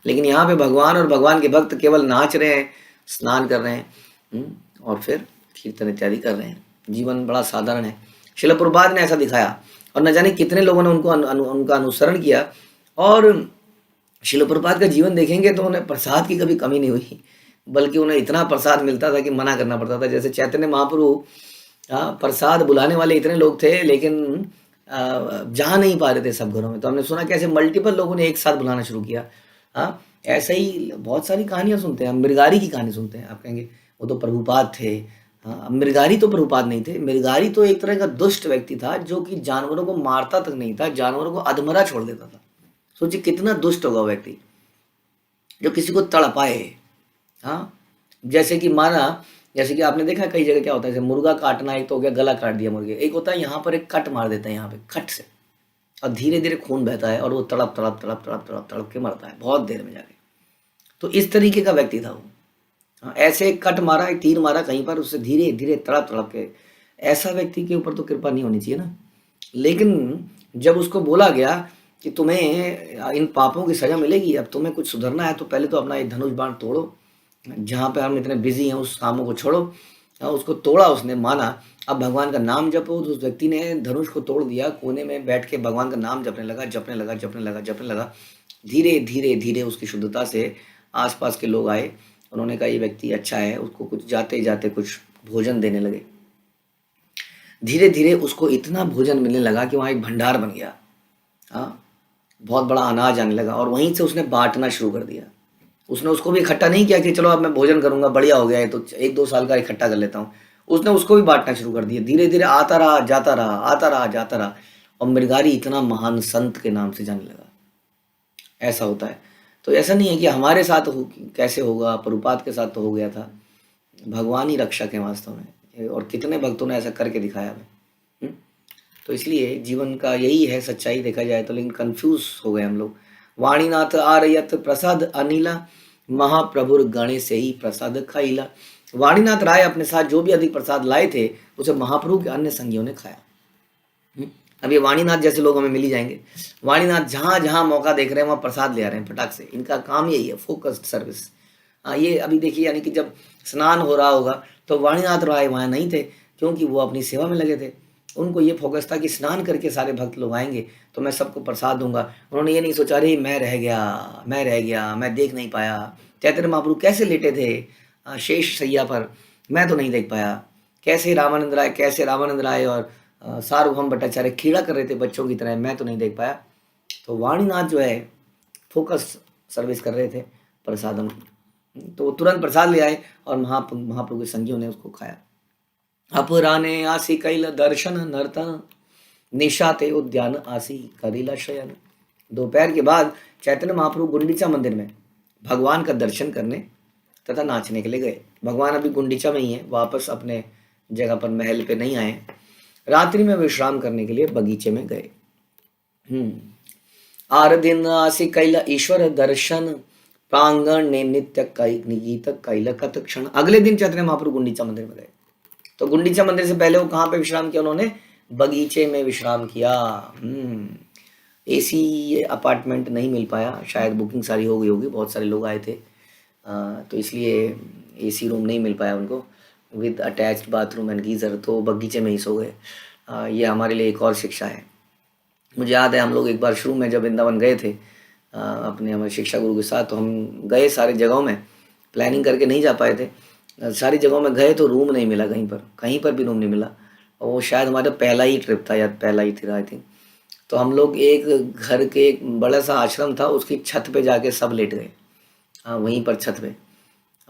Speaker 1: लेकिन यहाँ पे भगवान और भगवान के भक्त केवल नाच रहे हैं, स्नान कर रहे हैं और फिर कीर्तन इत्यादि कर रहे हैं। जीवन बड़ा साधारण है। श्रील प्रभुपाद ने ऐसा दिखाया और न जाने कितने लोगों ने उनका अनुसरण किया। और श्रील प्रभुपाद का जीवन देखेंगे तो उन्हें प्रसाद की कभी कमी नहीं हुई, बल्कि उन्हें इतना प्रसाद मिलता था कि मना करना पड़ता था। जैसे चैतन्य महाप्रभु, प्रसाद बुलाने वाले इतने लोग थे लेकिन जा नहीं पा रहे थे सब घरों में। तो हमने सुना कैसे मल्टीपल लोगों ने एक साथ बुलाना शुरू किया। ऐसे ही बहुत सारी कहानियां सुनते हैं। मृगारी की कहानी सुनते हैं, आप कहेंगे वो तो प्रभुपाद थे। मृगारी तो प्रभुपाद नहीं थे। मृगारी तो एक तरह का दुष्ट व्यक्ति था जो कि जानवरों को मारता तक नहीं था, जानवरों को अधमरा छोड़ देता था। सोचिए कितना दुष्ट होगा व्यक्ति जो किसी को तड़पाए। जैसे कि माना, जैसे कि आपने देखा कई जगह क्या होता है, जैसे मुर्गा काटना, एक तो हो गया गला काट दिया मुर्गे, एक होता है यहाँ पर एक कट मार देता है यहाँ पे खट से, और धीरे धीरे खून बहता है और वो तड़प तड़प तड़प तड़प तड़प तड़प के मरता है बहुत देर में जाके। तो इस तरीके का व्यक्ति था वो। हाँ, ऐसे एक कट मारा, एक तीर मारा कहीं पर, उससे धीरे धीरे तड़प तड़प के, ऐसा व्यक्ति के ऊपर तो कृपा नहीं होनी चाहिए ना। लेकिन जब उसको बोला गया कि तुम्हें इन पापों की सजा मिलेगी, अब तुम्हें कुछ सुधरना है तो पहले तो अपना ये धनुष बाण तोड़ो, जहाँ पे हम इतने बिजी हैं उस कामों को छोड़ो। उसको तोड़ा, उसने माना, अब भगवान का नाम जपो। तो उस व्यक्ति ने धनुष को तोड़ दिया, कोने में बैठ के भगवान का नाम जपने लगा, जपने लगा, जपने लगा, जपने लगा। धीरे धीरे धीरे उसकी शुद्धता से आसपास के लोग आए, उन्होंने कहा ये व्यक्ति अच्छा है, उसको कुछ जाते जाते कुछ भोजन देने लगे। धीरे धीरे उसको इतना भोजन मिलने लगा कि वहाँ एक भंडार बन गया। हाँ, बहुत बड़ा अनाज आने लगा, और वहीं से उसने बांटना शुरू कर दिया। उसने उसको भी इकट्ठा नहीं किया कि चलो अब मैं भोजन करूंगा, बढ़िया हो गया है तो 1-2 साल का इकट्ठा कर लेता हूँ। उसने उसको भी बांटना शुरू कर दिया। धीरे धीरे आता रहा, जाता रहा, आता रहा, जाता रहा, और मृगारी इतना महान संत के नाम से जाने लगा। ऐसा होता है। तो ऐसा नहीं है कि हमारे साथ हो, कैसे होगा, प्रभुपाद के साथ तो हो गया था। भगवान ही रक्षक है वास्तव में, और कितने भक्तों ने ऐसा करके दिखाया हमें। हम्म? तो इसलिए जीवन का यही है सच्चाई देखा जाए तो, लेकिन कंफ्यूज हो गए हम लोग। वाणीनाथ आरयत प्रसाद अनिला, महाप्रभुर गणे से ही प्रसाद खाइला। वाणीनाथ राय अपने साथ जो भी अधिक प्रसाद लाए थे, उसे महाप्रभु के अन्य संगियों ने खाया। अब ये वाणीनाथ जैसे लोग हमें मिल ही जाएंगे। वाणीनाथ जहाँ जहाँ मौका देख रहे हैं वहाँ प्रसाद ले आ रहे हैं फटाक से। इनका काम यही है, फोकस्ड सर्विस। ये अभी देखिए, यानी कि जब स्नान हो रहा होगा तो वाणीनाथ राय वहाँ नहीं थे, क्योंकि वो अपनी सेवा में लगे थे। उनको ये फोकस था कि स्नान करके सारे भक्त लोग आएंगे तो मैं सबको प्रसाद दूंगा। उन्होंने ये नहीं सोचा अरे मैं रह गया, मैं रह गया, मैं देख नहीं पाया। चैतन्य महाप्रभु कैसे लेटे थे शेष सैया पर, मैं तो नहीं देख पाया। कैसे रामानंद राय और सार्वभौम भट्टाचार्य खेला कर रहे थे बच्चों की तरह, मैं तो नहीं देख पाया। तो वाणीनाथ जो है फोकस सर्विस कर रहे थे प्रसादम, तो वो तुरंत प्रसाद ले आए और महाप्रभु के संगियों ने उसको खाया। अपराने आसी कैल दर्शन नर्तन, निशाते उद्यान आसी करीला शयन। दोपहर के बाद चैतन्य महाप्रभु गुंडीचा मंदिर में भगवान का दर्शन करने तथा नाचने के लिए गए। भगवान अभी गुंडीचा में ही है, वापस अपने जगह पर महल पे नहीं आए। रात्रि में विश्राम करने के लिए बगीचे में गए। आर दिन आसी कैला ईश्वर दर्शन, प्रांगण ने नित्य गीत कैला कथ क्षण। अगले दिन चैतन्य महाप्रभु गुंडीचा मंदिर में गए। तो गुंडीचा मंदिर से पहले वो कहाँ पे विश्राम किया उन्होंने? बगीचे में विश्राम किया। एसी अपार्टमेंट नहीं मिल पाया, शायद बुकिंग सारी हो गई होगी, बहुत सारे लोग आए थे, तो इसलिए एसी रूम नहीं मिल पाया उनको with attached bathroom and geyser, तो बगीचे में ही सो गए। ये हमारे लिए एक और शिक्षा है। मुझे याद है हम लोग एक बार शुरू में जब वृंदावन गए थे अपने हमारे शिक्षा गुरु के साथ, तो हम गए सारे जगहों में, प्लानिंग करके नहीं जा पाए थे। सारी जगहों में गए तो रूम नहीं मिला, कहीं पर भी रूम नहीं मिला। और वो शायद हमारा पहला ही ट्रिप था या पहला ही था आई थिंक। तो हम लोग एक घर के एक बड़ा सा आश्रम था, उसकी छत पे जाके सब लेट गए, वहीं पर छत पे।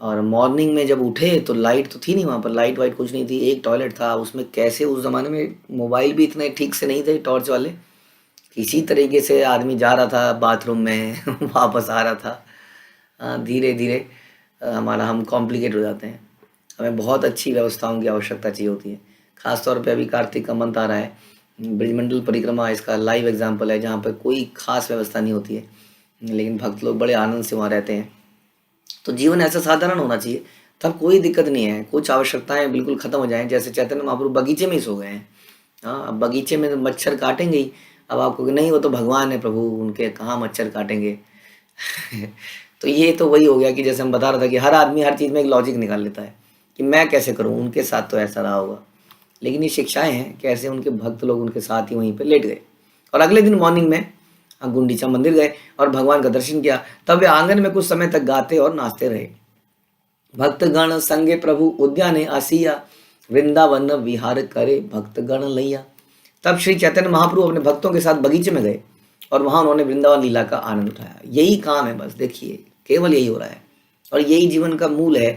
Speaker 1: और मॉर्निंग में जब उठे तो लाइट तो थी नहीं वहाँ पर, लाइट वाइट कुछ नहीं थी, एक टॉयलेट था। उसमें कैसे, उस ज़माने में मोबाइल भी इतने ठीक से नहीं थे टॉर्च वाले, किसी तरीके से आदमी जा रहा था बाथरूम में वापस आ रहा था। धीरे धीरे हम कॉम्प्लिकेट हो जाते हैं। हमें बहुत अच्छी व्यवस्थाओं की आवश्यकता चाहिए होती है। ख़ासतौर पे अभी कार्तिक का मंथ आ रहा है, ब्रजमंडल परिक्रमा इसका लाइव एग्जाम्पल है, जहाँ पर कोई खास व्यवस्था नहीं होती है, लेकिन भक्त लोग बड़े आनंद से वहाँ रहते हैं। तो जीवन ऐसा साधारण होना चाहिए, तब कोई दिक्कत नहीं है। कुछ आवश्यकताएं बिल्कुल ख़त्म हो जाएं, जैसे चैतन्य महाप्रभु बगीचे में ही सो गए हैं। हाँ, अब बगीचे में तो मच्छर काटेंगे ही। अब आपको कि नहीं, वो तो भगवान है प्रभु, उनके कहाँ मच्छर काटेंगे तो ये तो वही हो गया कि जैसे हम बता रहा था कि हर आदमी हर चीज़ में एक लॉजिक निकाल लेता है कि मैं कैसे करूँ, उनके साथ तो ऐसा रहा होगा। लेकिन ये शिक्षाएं हैं कैसे उनके भक्त लोग उनके साथ ही वहीं पर लेट गए। और अगले दिन मॉर्निंग में गुंडीचा मंदिर गए और भगवान का दर्शन किया। तब वे आंगन में कुछ समय तक गाते और नाचते रहे। भक्तगण संगे प्रभु उद्याने आसिया, वृंदावन विहार करे भक्तगण लैया। तब श्री चैतन्य महाप्रभु अपने भक्तों के साथ बगीचे में गए और वहां उन्होंने वृंदावन लीला का आनंद उठाया। यही काम है, बस देखिए, केवल यही हो रहा है और यही जीवन का मूल है।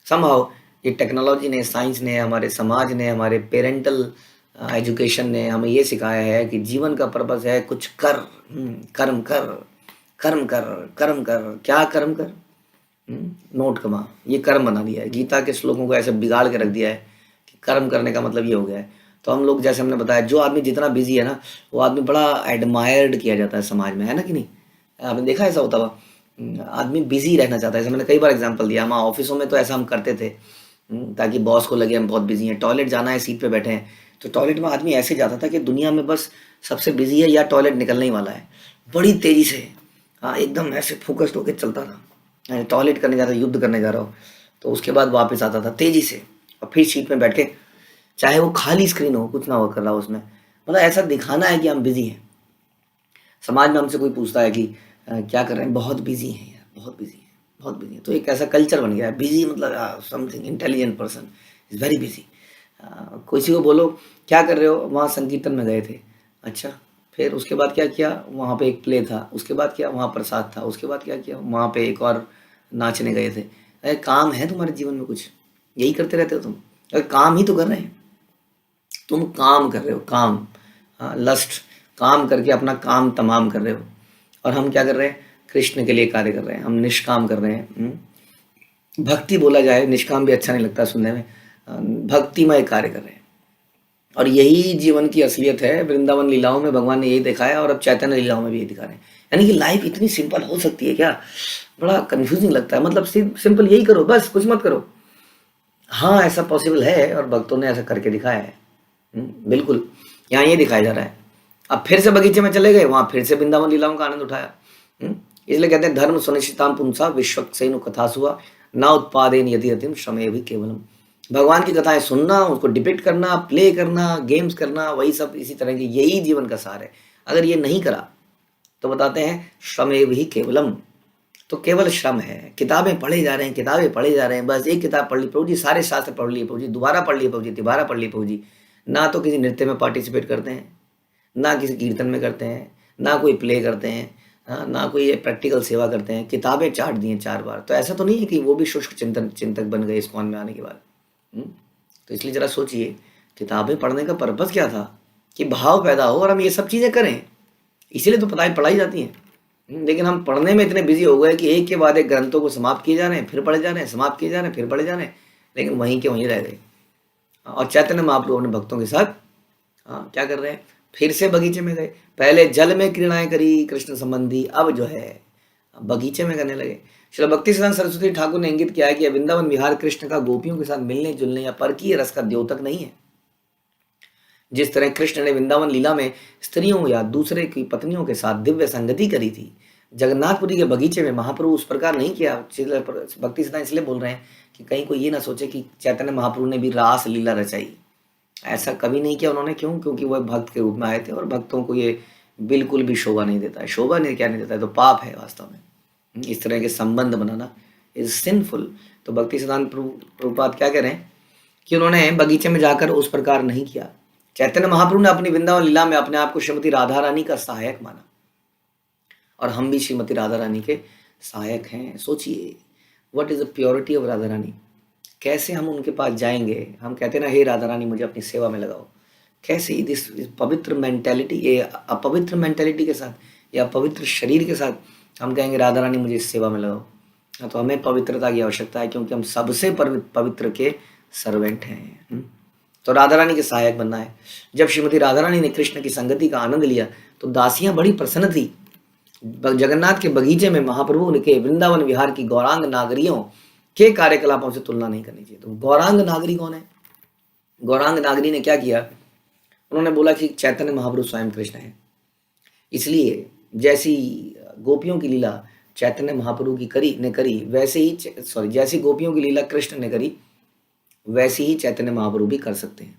Speaker 1: संभव ये टेक्नोलॉजी ने, साइंस ने, हमारे समाज ने, हमारे पेरेंटल एजुकेशन ने हमें ये सिखाया है कि जीवन का पर्पस है कुछ कर, कर्म कर, कर्म कर, कर्म कर। क्या कर्म कर? नोट कमा, ये कर्म बना दिया है। गीता के श्लोकों को ऐसे बिगाड़ के रख दिया है कि कर्म करने का मतलब ये हो गया है। तो हम लोग, जैसे हमने बताया, जो आदमी जितना बिजी है ना, वो आदमी बड़ा एडमायर्ड किया जाता है समाज में, है ना कि नहीं? आपने देखा ऐसा होता हुआ, आदमी बिजी रहना चाहता है। जैसे मैंने कई बार एग्जांपल दिया, हम ऑफिसों में तो ऐसा हम करते थे, ताकि बॉस को लगे हम बहुत बिजी हैं। टॉयलेट जाना है, सीट पे बैठे हैं, तो टॉयलेट में आदमी ऐसे जाता था कि दुनिया में बस सबसे बिजी है या टॉयलेट निकलने ही वाला है, बड़ी तेजी से। हाँ, एकदम ऐसे फोकस्ड होकर चलता था, टॉयलेट करने जा रहा, युद्ध करने जा रहा हो, तो उसके बाद वापस आता था तेजी से, और फिर सीट में बैठ के, चाहे वो खाली स्क्रीन हो, कुछ ना हो कर रहा हो उसमें, मतलब ऐसा दिखाना है कि हम बिजी हैं। समाज में हमसे कोई पूछता है कि क्या कर रहे हैं, बहुत बिजी हैं यार, बहुत बिजी हैं, बहुत बिजी हैं। तो एक ऐसा कल्चर बन गया है, बिजी मतलब something intelligent person is very busy. किसी को बोलो क्या कर रहे हो, वहाँ संकीर्तन में गए थे। अच्छा, फिर उसके बाद क्या किया, वहाँ पे एक प्ले था, उसके बाद क्या, वहाँ प्रसाद था, उसके बाद क्या किया, वहाँ पे एक और नाचने गए थे। अरे काम है तुम्हारे जीवन में कुछ, यही करते रहते हो तुम? अरे काम ही तो कर रहे हैं, तुम काम कर रहे हो, काम। हाँ, लस्ट, काम करके अपना काम तमाम कर रहे हो। और हम क्या कर रहे हैं, कृष्ण के लिए कार्य कर रहे हैं, हम निष्काम कर रहे हैं। भक्ति बोला जाए, निष्काम भी अच्छा नहीं लगता सुनने में, भक्तिमय कार्य कर रहे हैं। और यही जीवन की असलियत है। वृंदावन लीलाओं में भगवान ने यही दिखाया, और अब चैतन्य लीलाओं में भी यही दिखा रहे हैं। यानी कि लाइफ इतनी सिंपल हो सकती है क्या? बड़ा कंफ्यूजिंग लगता है। मतलब सिंपल यही करो, बस कुछ मत करो। हाँ, ऐसा पॉसिबल है, और भक्तों ने ऐसा करके दिखाया है। बिल्कुल, यहाँ ये दिखाया जा रहा है। अब फिर से बगीचे में चले गए, वहाँ फिर से वृंदावन लीलाओं का आनंद उठाया। इसलिए कहते हैं धर्म सुनिश्चिताम पुंसा विश्वक्सेनु कथासुआ न उत्पादेन यदि रतिम श्रमे भी केवलम। भगवान की कथाएं सुनना, उसको डिपिक्ट करना, प्ले करना, गेम्स करना, वही सब इसी तरह की, यही जीवन का सार है। अगर ये नहीं करा तो बताते हैं श्रमेव ही केवलम, तो केवल श्रम है। किताबें पढ़े जा रहे हैं, किताबें पढ़े जा रहे हैं, बस एक किताब पढ़ ली प्रभु जी, सारे शास्त्र पढ़ लिए प्रभु जी, दोबारा पढ़ लिए प्रभु जी, तिबारा पढ़ लिए प्रभु जी। ना तो किसी नृत्य में पार्टिसिपेट करते हैं, ना किसी कीर्तन में करते हैं, ना कोई प्ले करते हैं, हाँ, ना कोई प्रैक्टिकल सेवा करते हैं। किताबें चाट दी हैं 4 बार, तो ऐसा तो नहीं है कि वो भी शुष्क चिंतक बन गए इस्कॉन में आने के बाद। तो इसलिए ज़रा सोचिए, किताबें पढ़ने का पर्पज़ क्या था? कि भाव पैदा हो और हम ये सब चीज़ें करें, इसीलिए तो पढ़ाई जाती हैं। लेकिन हम पढ़ने में इतने बिजी हो गए कि एक के बाद एक ग्रंथों को समाप्त किए जा रहे हैं, फिर पढ़े जा रहे हैं, समाप्त किए जा रहे हैं, फिर पढ़े जा रहे हैं, लेकिन वहीं के वहीं रह गए। और चैतन्य महाप्रभु अपने भक्तों के साथ क्या कर रहे हैं, फिर से बगीचे में गए। पहले जल में क्रीड़ाएं करी कृष्ण संबंधी, अब जो है बगीचे में करने लगे। श्री भक्ति सिद्धांत सरस्वती ठाकुर ने इंगित किया है कि वृंदावन विहार कृष्ण का गोपियों के साथ मिलने जुलने या परकीय रस का द्योतक नहीं है। जिस तरह कृष्ण ने वृंदावन लीला में स्त्रियों या दूसरे की पत्नियों के साथ दिव्य संगति करी थी, जगन्नाथपुरी के बगीचे में महाप्रभु उस प्रकार नहीं किया। भक्ति सिद्धांत इसलिए बोल रहे हैं कि कहीं कोई ये ना सोचे कि चैतन्य महाप्रभु ने भी रास लीला रचाई। ऐसा कभी नहीं किया उन्होंने। क्यों? क्योंकि वह भक्त के रूप में आए थे, और भक्तों को ये बिल्कुल भी शोभा नहीं देता है। शोभा नहीं, क्या नहीं देता है, तो पाप है वास्तव में। इस तरह के संबंध बनाना इज सिंफुल। तो भक्ति सिद्धांत प्रभुपाद क्या कह रहे हैं कि उन्होंने बगीचे में जाकर उस प्रकार नहीं किया। चैतन्य महाप्रभु ने अपनी वृंदावन लीला में अपने आप को श्रीमती राधा रानी का सहायक माना, और हम भी श्रीमती राधा रानी के सहायक हैं। सोचिए, what is the purity of Radha Rani. कैसे हम उनके पास जाएंगे? हम कहते हैं ना, हे राधा रानी मुझे अपनी सेवा में लगाओ। कैसे इस पवित्र मेंटेलिटी, ये अपवित्र मेंटेलिटी के साथ या पवित्र शरीर के साथ हम कहेंगे राधा रानी मुझे इस सेवा में लगाओ? तो हमें पवित्रता की आवश्यकता है, क्योंकि हम सबसे पवित्र के सर्वेंट हैं। तो राधा रानी के सहायक बनना है। जब श्रीमती राधा रानी ने कृष्ण की संगति का आनंद लिया तो दासियां बड़ी प्रसन्न थी। जगन्नाथ के बगीचे में महाप्रभु के वृंदावन विहार की गौरांग नागरियों के कार्यकलापों से तुलना नहीं करनी चाहिए। तो गौरांग नागरी कौन है? गौरांग नागरी ने क्या किया? उन्होंने बोला कि चैतन्य महाप्रभु स्वयं कृष्ण है। इसलिए जैसी गोपियों की लीला चैतन्य महाप्रभु की करी वैसे ही जैसी गोपियों की लीला कृष्ण ने करी वैसी ही चैतन्य महाप्रभु भी कर सकते हैं।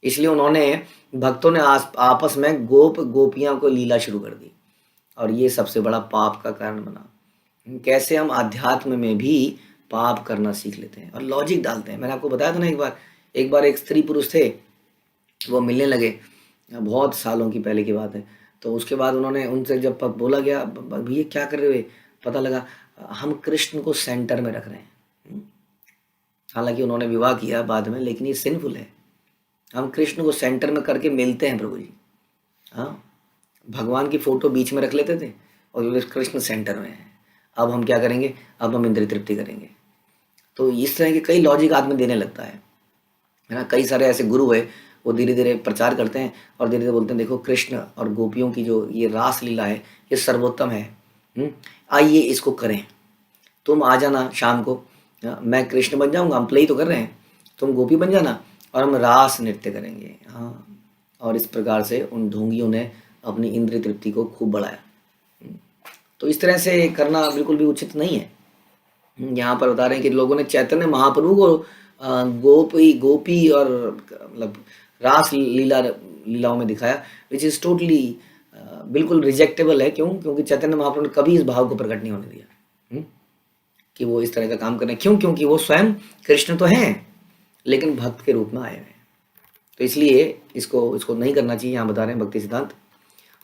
Speaker 1: इसलिए उन्होंने, भक्तों ने आपस में गोपियां को लीला शुरू कर दी, और ये सबसे बड़ा पाप का कारण बना। कैसे हम आध्यात्म में भी पाप करना सीख लेते हैं और लॉजिक डालते हैं। मैंने आपको बताया था ना, एक बार एक स्त्री पुरुष थे, वो मिलने लगे, बहुत सालों की पहले की बात है। तो उसके बाद उन्होंने उनसे जब बोला गया, भैया क्या कर रहे हो? पता लगा हम कृष्ण को सेंटर में रख रहे हैं। हालांकि उन्होंने विवाह किया बाद में, लेकिन ये सिंफुल है। हम कृष्ण को सेंटर में करके मिलते हैं प्रभु जी। हाँ, भगवान की फोटो बीच में रख लेते थे और कृष्ण सेंटर में है। अब हम क्या करेंगे? अब हम इंद्रिय तृप्ति करेंगे। तो इस तरह के कई लॉजिक आदमी देने लगता है ना। कई सारे ऐसे गुरु है, वो धीरे धीरे प्रचार करते हैं और धीरे धीरे बोलते हैं देखो कृष्ण और गोपियों की जो ये रास लीला है ये सर्वोत्तम है। आइए इसको करें, तुम आ जाना शाम को, मैं कृष्ण बन जाऊंगा, हम प्ले तो कर रहे हैं, तुम गोपी बन जाना और हम रास नृत्य करेंगे। हाँ, और इस प्रकार से उन ढोंगियों ने अपनी इंद्रिय तृप्ति को खूब बढ़ाया। तो इस तरह से करना बिल्कुल भी उचित नहीं है। यहाँ पर बता रहे हैं कि लोगों ने चैतन्य महाप्रभु को गोपी गोपी और मतलब रास लीलाओं में दिखाया, विच इज़ टोटली बिल्कुल रिजेक्टेबल है। क्यों? क्योंकि चैतन्य महाप्रभु ने कभी इस भाव को प्रकट नहीं होने दिया कि वो इस तरह का काम कर रहे हैं। क्यों? क्योंकि वो स्वयं कृष्ण तो हैं लेकिन भक्त के रूप में आए हुए हैं। तो इसलिए इसको नहीं करना चाहिए। यहाँ बता रहे हैं भक्ति सिद्धांत,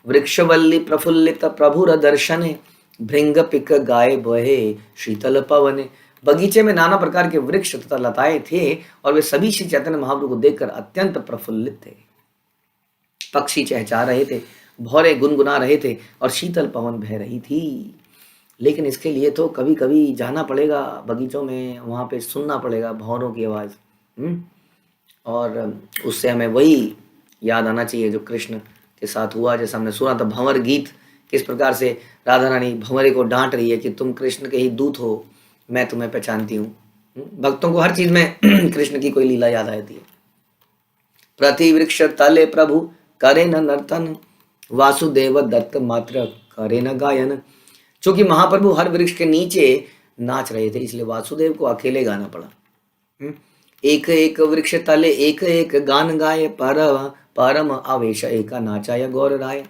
Speaker 1: वृक्षवल्ली प्रफुल्लित प्रभुर दर्शने भृंग पिक गाय बहे शीतल पवने। बगीचे में नाना प्रकार के वृक्ष तथा लताएं थे और वे सभी श्री चैतन्य महाप्रभु को देखकर अत्यंत प्रफुल्लित थे। पक्षी चहचहा रहे थे, भौरे गुनगुना रहे थे और शीतल पवन बह रही थी। लेकिन इसके लिए तो कभी कभी जाना पड़ेगा बगीचों में, वहाँ पे सुनना पड़ेगा भौरों की आवाज़। और उससे हमें वही याद आना चाहिए जो कृष्ण के साथ हुआ। जैसा हमने सुना था भंवर गीत, किस प्रकार से राधा रानी भंवरे को डांट रही है कि तुम कृष्ण के ही दूत हो, मैं तुम्हें पहचानती हूँ। भक्तों को हर चीज में कृष्ण की कोई लीला याद आती है। प्रति वृक्ष तले प्रभु करे न नर्तन, वासुदेव दत्त मात्र करे न गायन। चूंकि महाप्रभु हर वृक्ष के नीचे नाच रहे थे, इसलिए वासुदेव को अकेले गाना पड़ा। एक एक वृक्ष तले एक एक गान गाए, परम आवेश एका नाचाय गौर राय।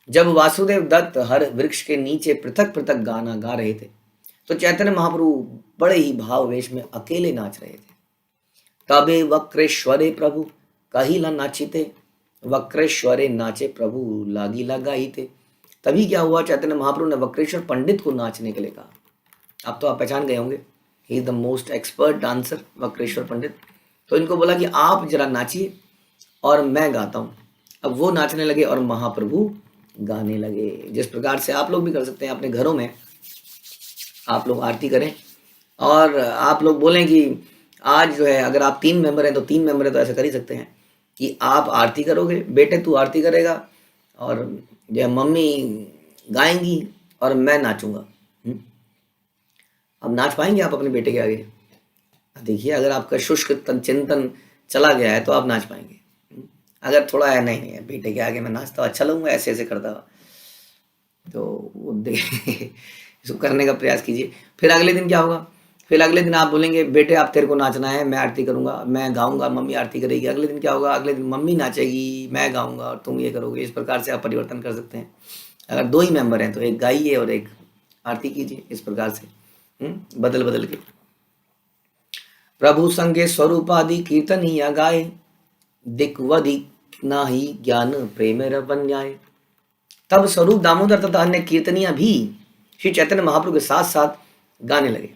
Speaker 1: जब वासुदेव दत्त हर वृक्ष के नीचे पृथक पृथक गाना गा रहे थे तो चैतन्य महाप्रभु बड़े ही भाववेश में अकेले नाच रहे थे। तबे वक्रेश्वरे प्रभु कहिला नाचिते, वक्रेश्वरे नाचे प्रभु लागी लगाई थे। तभी क्या हुआ, चैतन्य महाप्रभु ने वक्रेश्वर पंडित को नाचने के लिए कहा। अब तो आप पहचान गए होंगे, he is the most expert dancer, Vakreshwar Pandit. तो इनको बोला कि आप जरा नाचिए और मैं गाता हूँ। अब वो नाचने लगे और महाप्रभु गाने लगे। जिस प्रकार से आप लोग भी कर सकते हैं, अपने घरों में आप लोग आरती करें और आप लोग बोलें कि आज जो है, अगर आप 3 मेंबर हैं तो 3 मेंबर हैं तो ऐसा कर ही सकते हैं कि आप आरती करोगे, बेटे तू आरती करेगा और जो मम्मी गाएंगी और मैं नाचूंगा। अब नाच पाएंगे आप अपने बेटे के आगे? देखिए, अगर आपका शुष्क चिंतन चला गया है तो आप नाच पाएंगे। अगर थोड़ा है नहीं है बेटे के आगे मैं नाचता अच्छा लगूंगा, ऐसे ऐसे करता, तो वो इसको करने का प्रयास कीजिए। फिर अगले दिन क्या होगा? फिर अगले दिन आप बोलेंगे बेटे आप तेरे को नाचना है, मैं आरती करूंगा, मैं गाऊंगा, मम्मी आरती करेगी। अगले दिन क्या होगा? अगले दिन मम्मी नाचेगी, मैं गाऊंगा और तुम ये करोगे। इस प्रकार से आप परिवर्तन कर सकते हैं। अगर 2 ही मेंबर हैं तो एक गाइए और एक आरती कीजिए। इस प्रकार से बदल बदल के प्रभु संगे स्वरूपादि कीर्तनिया गाए, दिक्वदि नाही ज्ञान प्रेम रवन्याय। तब स्वरूप दामोदर तथा अन्य कीर्तनिया भी श्री चैतन्य महाप्रभु के साथ साथ गाने लगे।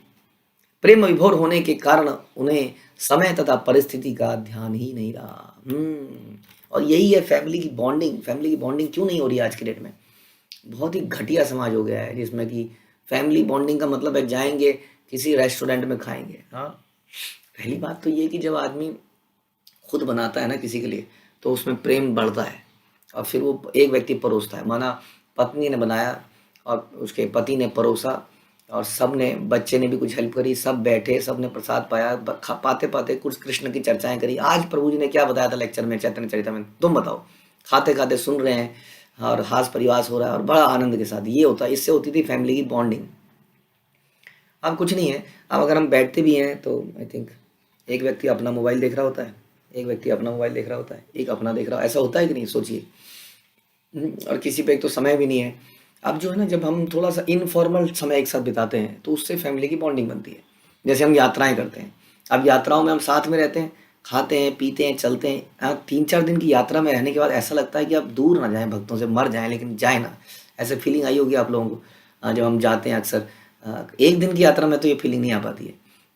Speaker 1: प्रेम विभोर होने के कारण उन्हें समय तथा परिस्थिति का ध्यान ही नहीं रहा। और यही है फैमिली की बॉन्डिंग। फैमिली की बॉन्डिंग क्यों नहीं हो रही आज की डेट में? बहुत ही घटिया समाज हो गया है जिसमें कि फैमिली बॉन्डिंग का मतलब है जाएंगे किसी रेस्टोरेंट में खाएंगे। हाँ, पहली बात तो ये कि जब आदमी खुद बनाता है ना किसी के लिए तो उसमें प्रेम बढ़ता है और फिर वो एक व्यक्ति परोसता है। माना पत्नी ने बनाया और उसके पति ने परोसा और सब ने, बच्चे ने भी कुछ हेल्प करी, सब बैठे, सब ने प्रसाद पाया, पाते पाते कुछ कृष्ण की चर्चाएं करी। आज प्रभु जी ने क्या बताया था लेक्चर में, चैतन्य चरितामृत में, तुम बताओ। खाते खाते सुन रहे हैं और हास परिवास हो रहा है और बड़ा आनंद के साथ ये होता है। इससे होती थी फैमिली की बॉन्डिंग। अब कुछ नहीं है। अब अगर हम बैठते भी हैं तो आई थिंक एक व्यक्ति अपना मोबाइल देख रहा होता है, एक व्यक्ति अपना मोबाइल देख रहा होता है, एक अपना देख रहा है। ऐसा होता है कि नहीं? सोचिए। और किसी पे एक तो समय भी नहीं है। अब जो है ना, जब हम थोड़ा सा इनफॉर्मल समय एक साथ बिताते हैं तो उससे फैमिली की बॉन्डिंग बनती है। जैसे हम यात्राएं करते हैं, अब यात्राओं में हम साथ में रहते हैं, खाते हैं, पीते हैं, चलते हैं। 3-4 दिन की यात्रा में रहने के बाद ऐसा लगता है कि आप दूर ना जाएं भक्तों से, मर जाएं लेकिन जाए ना। ऐसे फीलिंग आई होगी आप लोगों को जब हम जाते हैं अक्सर। 1 दिन की यात्रा में तो ये फीलिंग नहीं आ पाती है,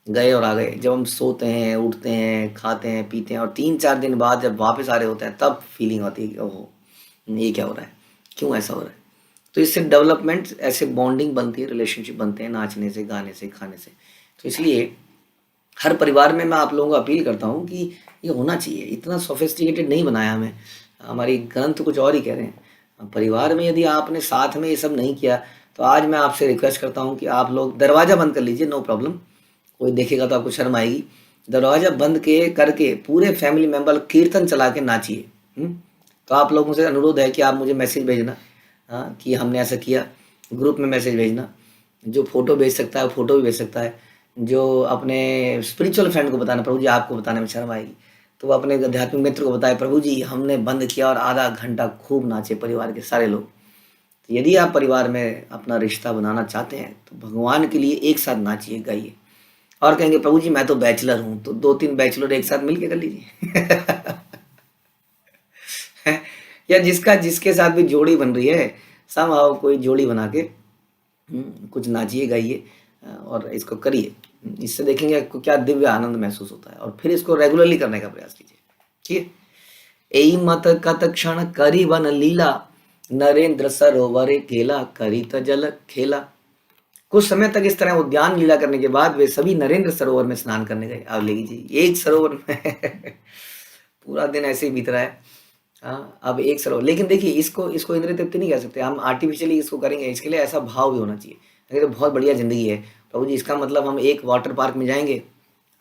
Speaker 1: गए और आ गए। जब हम सोते हैं, उठते हैं, खाते हैं, पीते हैं और 3-4 दिन बाद जब वापस आ रहे होते हैं तब फीलिंग आती है कि ओहो ये क्या हो रहा है, क्यों ऐसा हो रहा है। तो इससे डेवलपमेंट, ऐसे बॉन्डिंग बनती है, रिलेशनशिप बनते हैं नाचने से, गाने से, खाने से। तो इसलिए हर परिवार में मैं आप लोगों को अपील करता हूँ कि ये होना चाहिए। इतना सोफिस्टिकेटेड नहीं बनाया हमें, हमारी ग्रंथ कुछ और ही कह रहे हैं। परिवार में यदि आपने साथ में ये सब नहीं किया तो आज मैं आपसे रिक्वेस्ट करता हूँ कि आप लोग दरवाज़ा बंद कर लीजिए, नो प्रॉब्लम, कोई देखेगा तो आपको शर्म आएगी। दरवाज़ा बंद के करके पूरे फैमिली मेंबर कीर्तन चला के नाचिए। तो आप लोगों से अनुरोध है कि आप मुझे मैसेज भेजना, हाँ, कि हमने ऐसा किया, ग्रुप में मैसेज भेजना। जो फोटो भेज सकता है फोटो भी भेज सकता है, जो अपने स्पिरिचुअल फ्रेंड को बताना, प्रभु जी आपको बताने में शर्म आएगी तो वो अपने आध्यात्मिक मित्र को बताए, प्रभु जी हमने बंद किया और आधा घंटा खूब नाचे परिवार के सारे लोग। तो यदि आप परिवार में अपना रिश्ता बनाना चाहते हैं तो भगवान के लिए एक साथ नाचिए, गाइए। और कहेंगे प्रभु जी मैं तो बैचलर हूँ, तो 2-3 बैचलर एक साथ मिलके कर लीजिए। या जिसका जिसके साथ भी जोड़ी बन रही है, समहाउ कोई जोड़ी बना के कुछ नाचिए, गाइए और इसको करिए। इससे देखेंगे आपको क्या दिव्य आनंद महसूस होता है, और फिर इसको रेगुलरली करने का प्रयास कीजिए। ठीक है। एई मत कत क्षण करी वन लीला, नरेंद्र सरोवर केला करी त जल खेला। कुछ समय तक इस तरह उद्यान लीला करने के बाद वे सभी नरेंद्र सरोवर में स्नान करने गए। अब लेगी जी एक सरोवर में पूरा दिन ऐसे ही बीत रहा है। हाँ, अब एक सरोवर, लेकिन देखिए इसको इसको इंद्रिय तृप्ति नहीं कह सकते हम, आर्टिफिशियली इसको करेंगे। इसके लिए ऐसा भाव भी होना चाहिए, अरे तो बहुत बढ़िया जिंदगी है प्रभु जी, इसका मतलब हम एक वाटर पार्क में जाएंगे,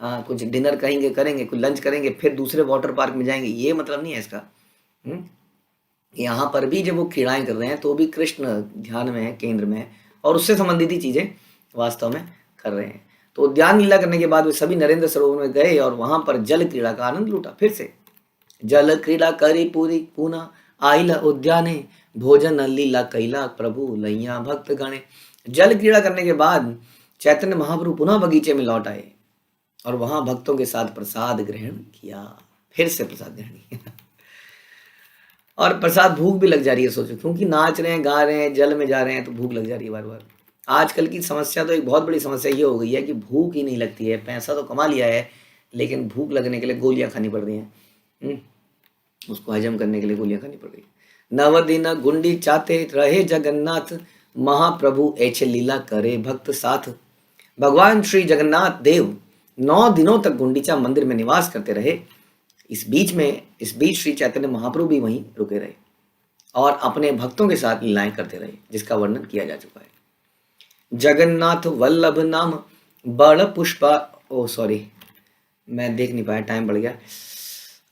Speaker 1: कुछ डिनर करेंगे करेंगे, कुछ लंच करेंगे, फिर दूसरे वाटर पार्क में जाएंगे, ये मतलब नहीं है इसका। यहाँ पर भी जब वो क्रीड़ाएं कर रहे हैं तो भी कृष्ण ध्यान में है, केंद्र में है, और उससे संबंधित ही चीजें वास्तव में कर रहे हैं। तो उद्यान लीला करने के बाद वे सभी नरेंद्र सरोवर में गए और वहां पर जल क्रीड़ा का आनंद लूटा। फिर से जल क्रीड़ा करी पूरी पूना, आइल उद्याने भोजन लीला कैला प्रभु लैया भक्त गणे। जल क्रीड़ा करने के बाद चैतन्य महाप्रभु पुनः बगीचे में लौट आए और वहां भक्तों के साथ प्रसाद ग्रहण किया। फिर से प्रसाद ग्रहण किया और प्रसाद, भूख भी लग जा रही है, सोचो, क्योंकि नाच रहे हैं, गा रहे हैं, जल में जा रहे हैं तो भूख लग जा रही है बार बार। आजकल की समस्या तो एक बहुत बड़ी समस्या ये हो गई है कि भूख ही नहीं लगती है। पैसा तो कमा लिया है लेकिन भूख लगने के लिए गोलियां खानी पड़ रही हैं, उसको हजम करने के लिए गोलियां खानी पड़ रही है। नवदिन गुंडी चाहते रहे जगन्नाथ, महाप्रभु ऐसे लीला करे भक्त साथ। भगवान श्री जगन्नाथ देव 9 दिनों तक गुंडीचा मंदिर में निवास करते रहे। इस बीच श्री चैतन्य महाप्रभु भी वहीं रुके रहे और अपने भक्तों के साथ लीलाएं करते रहे, जिसका वर्णन किया जा चुका है। जगन्नाथ वल्लभ नाम बड़ पुष्पा, ओ सॉरी मैं देख नहीं पाया, टाइम बढ़ गया।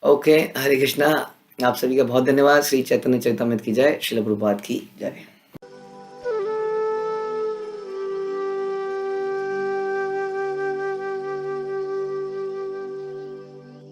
Speaker 1: ओके, हरे कृष्णा। आप सभी का बहुत धन्यवाद। श्री चैतन्य चरितमृत की जय, श्रील प्रभुपाद की जय।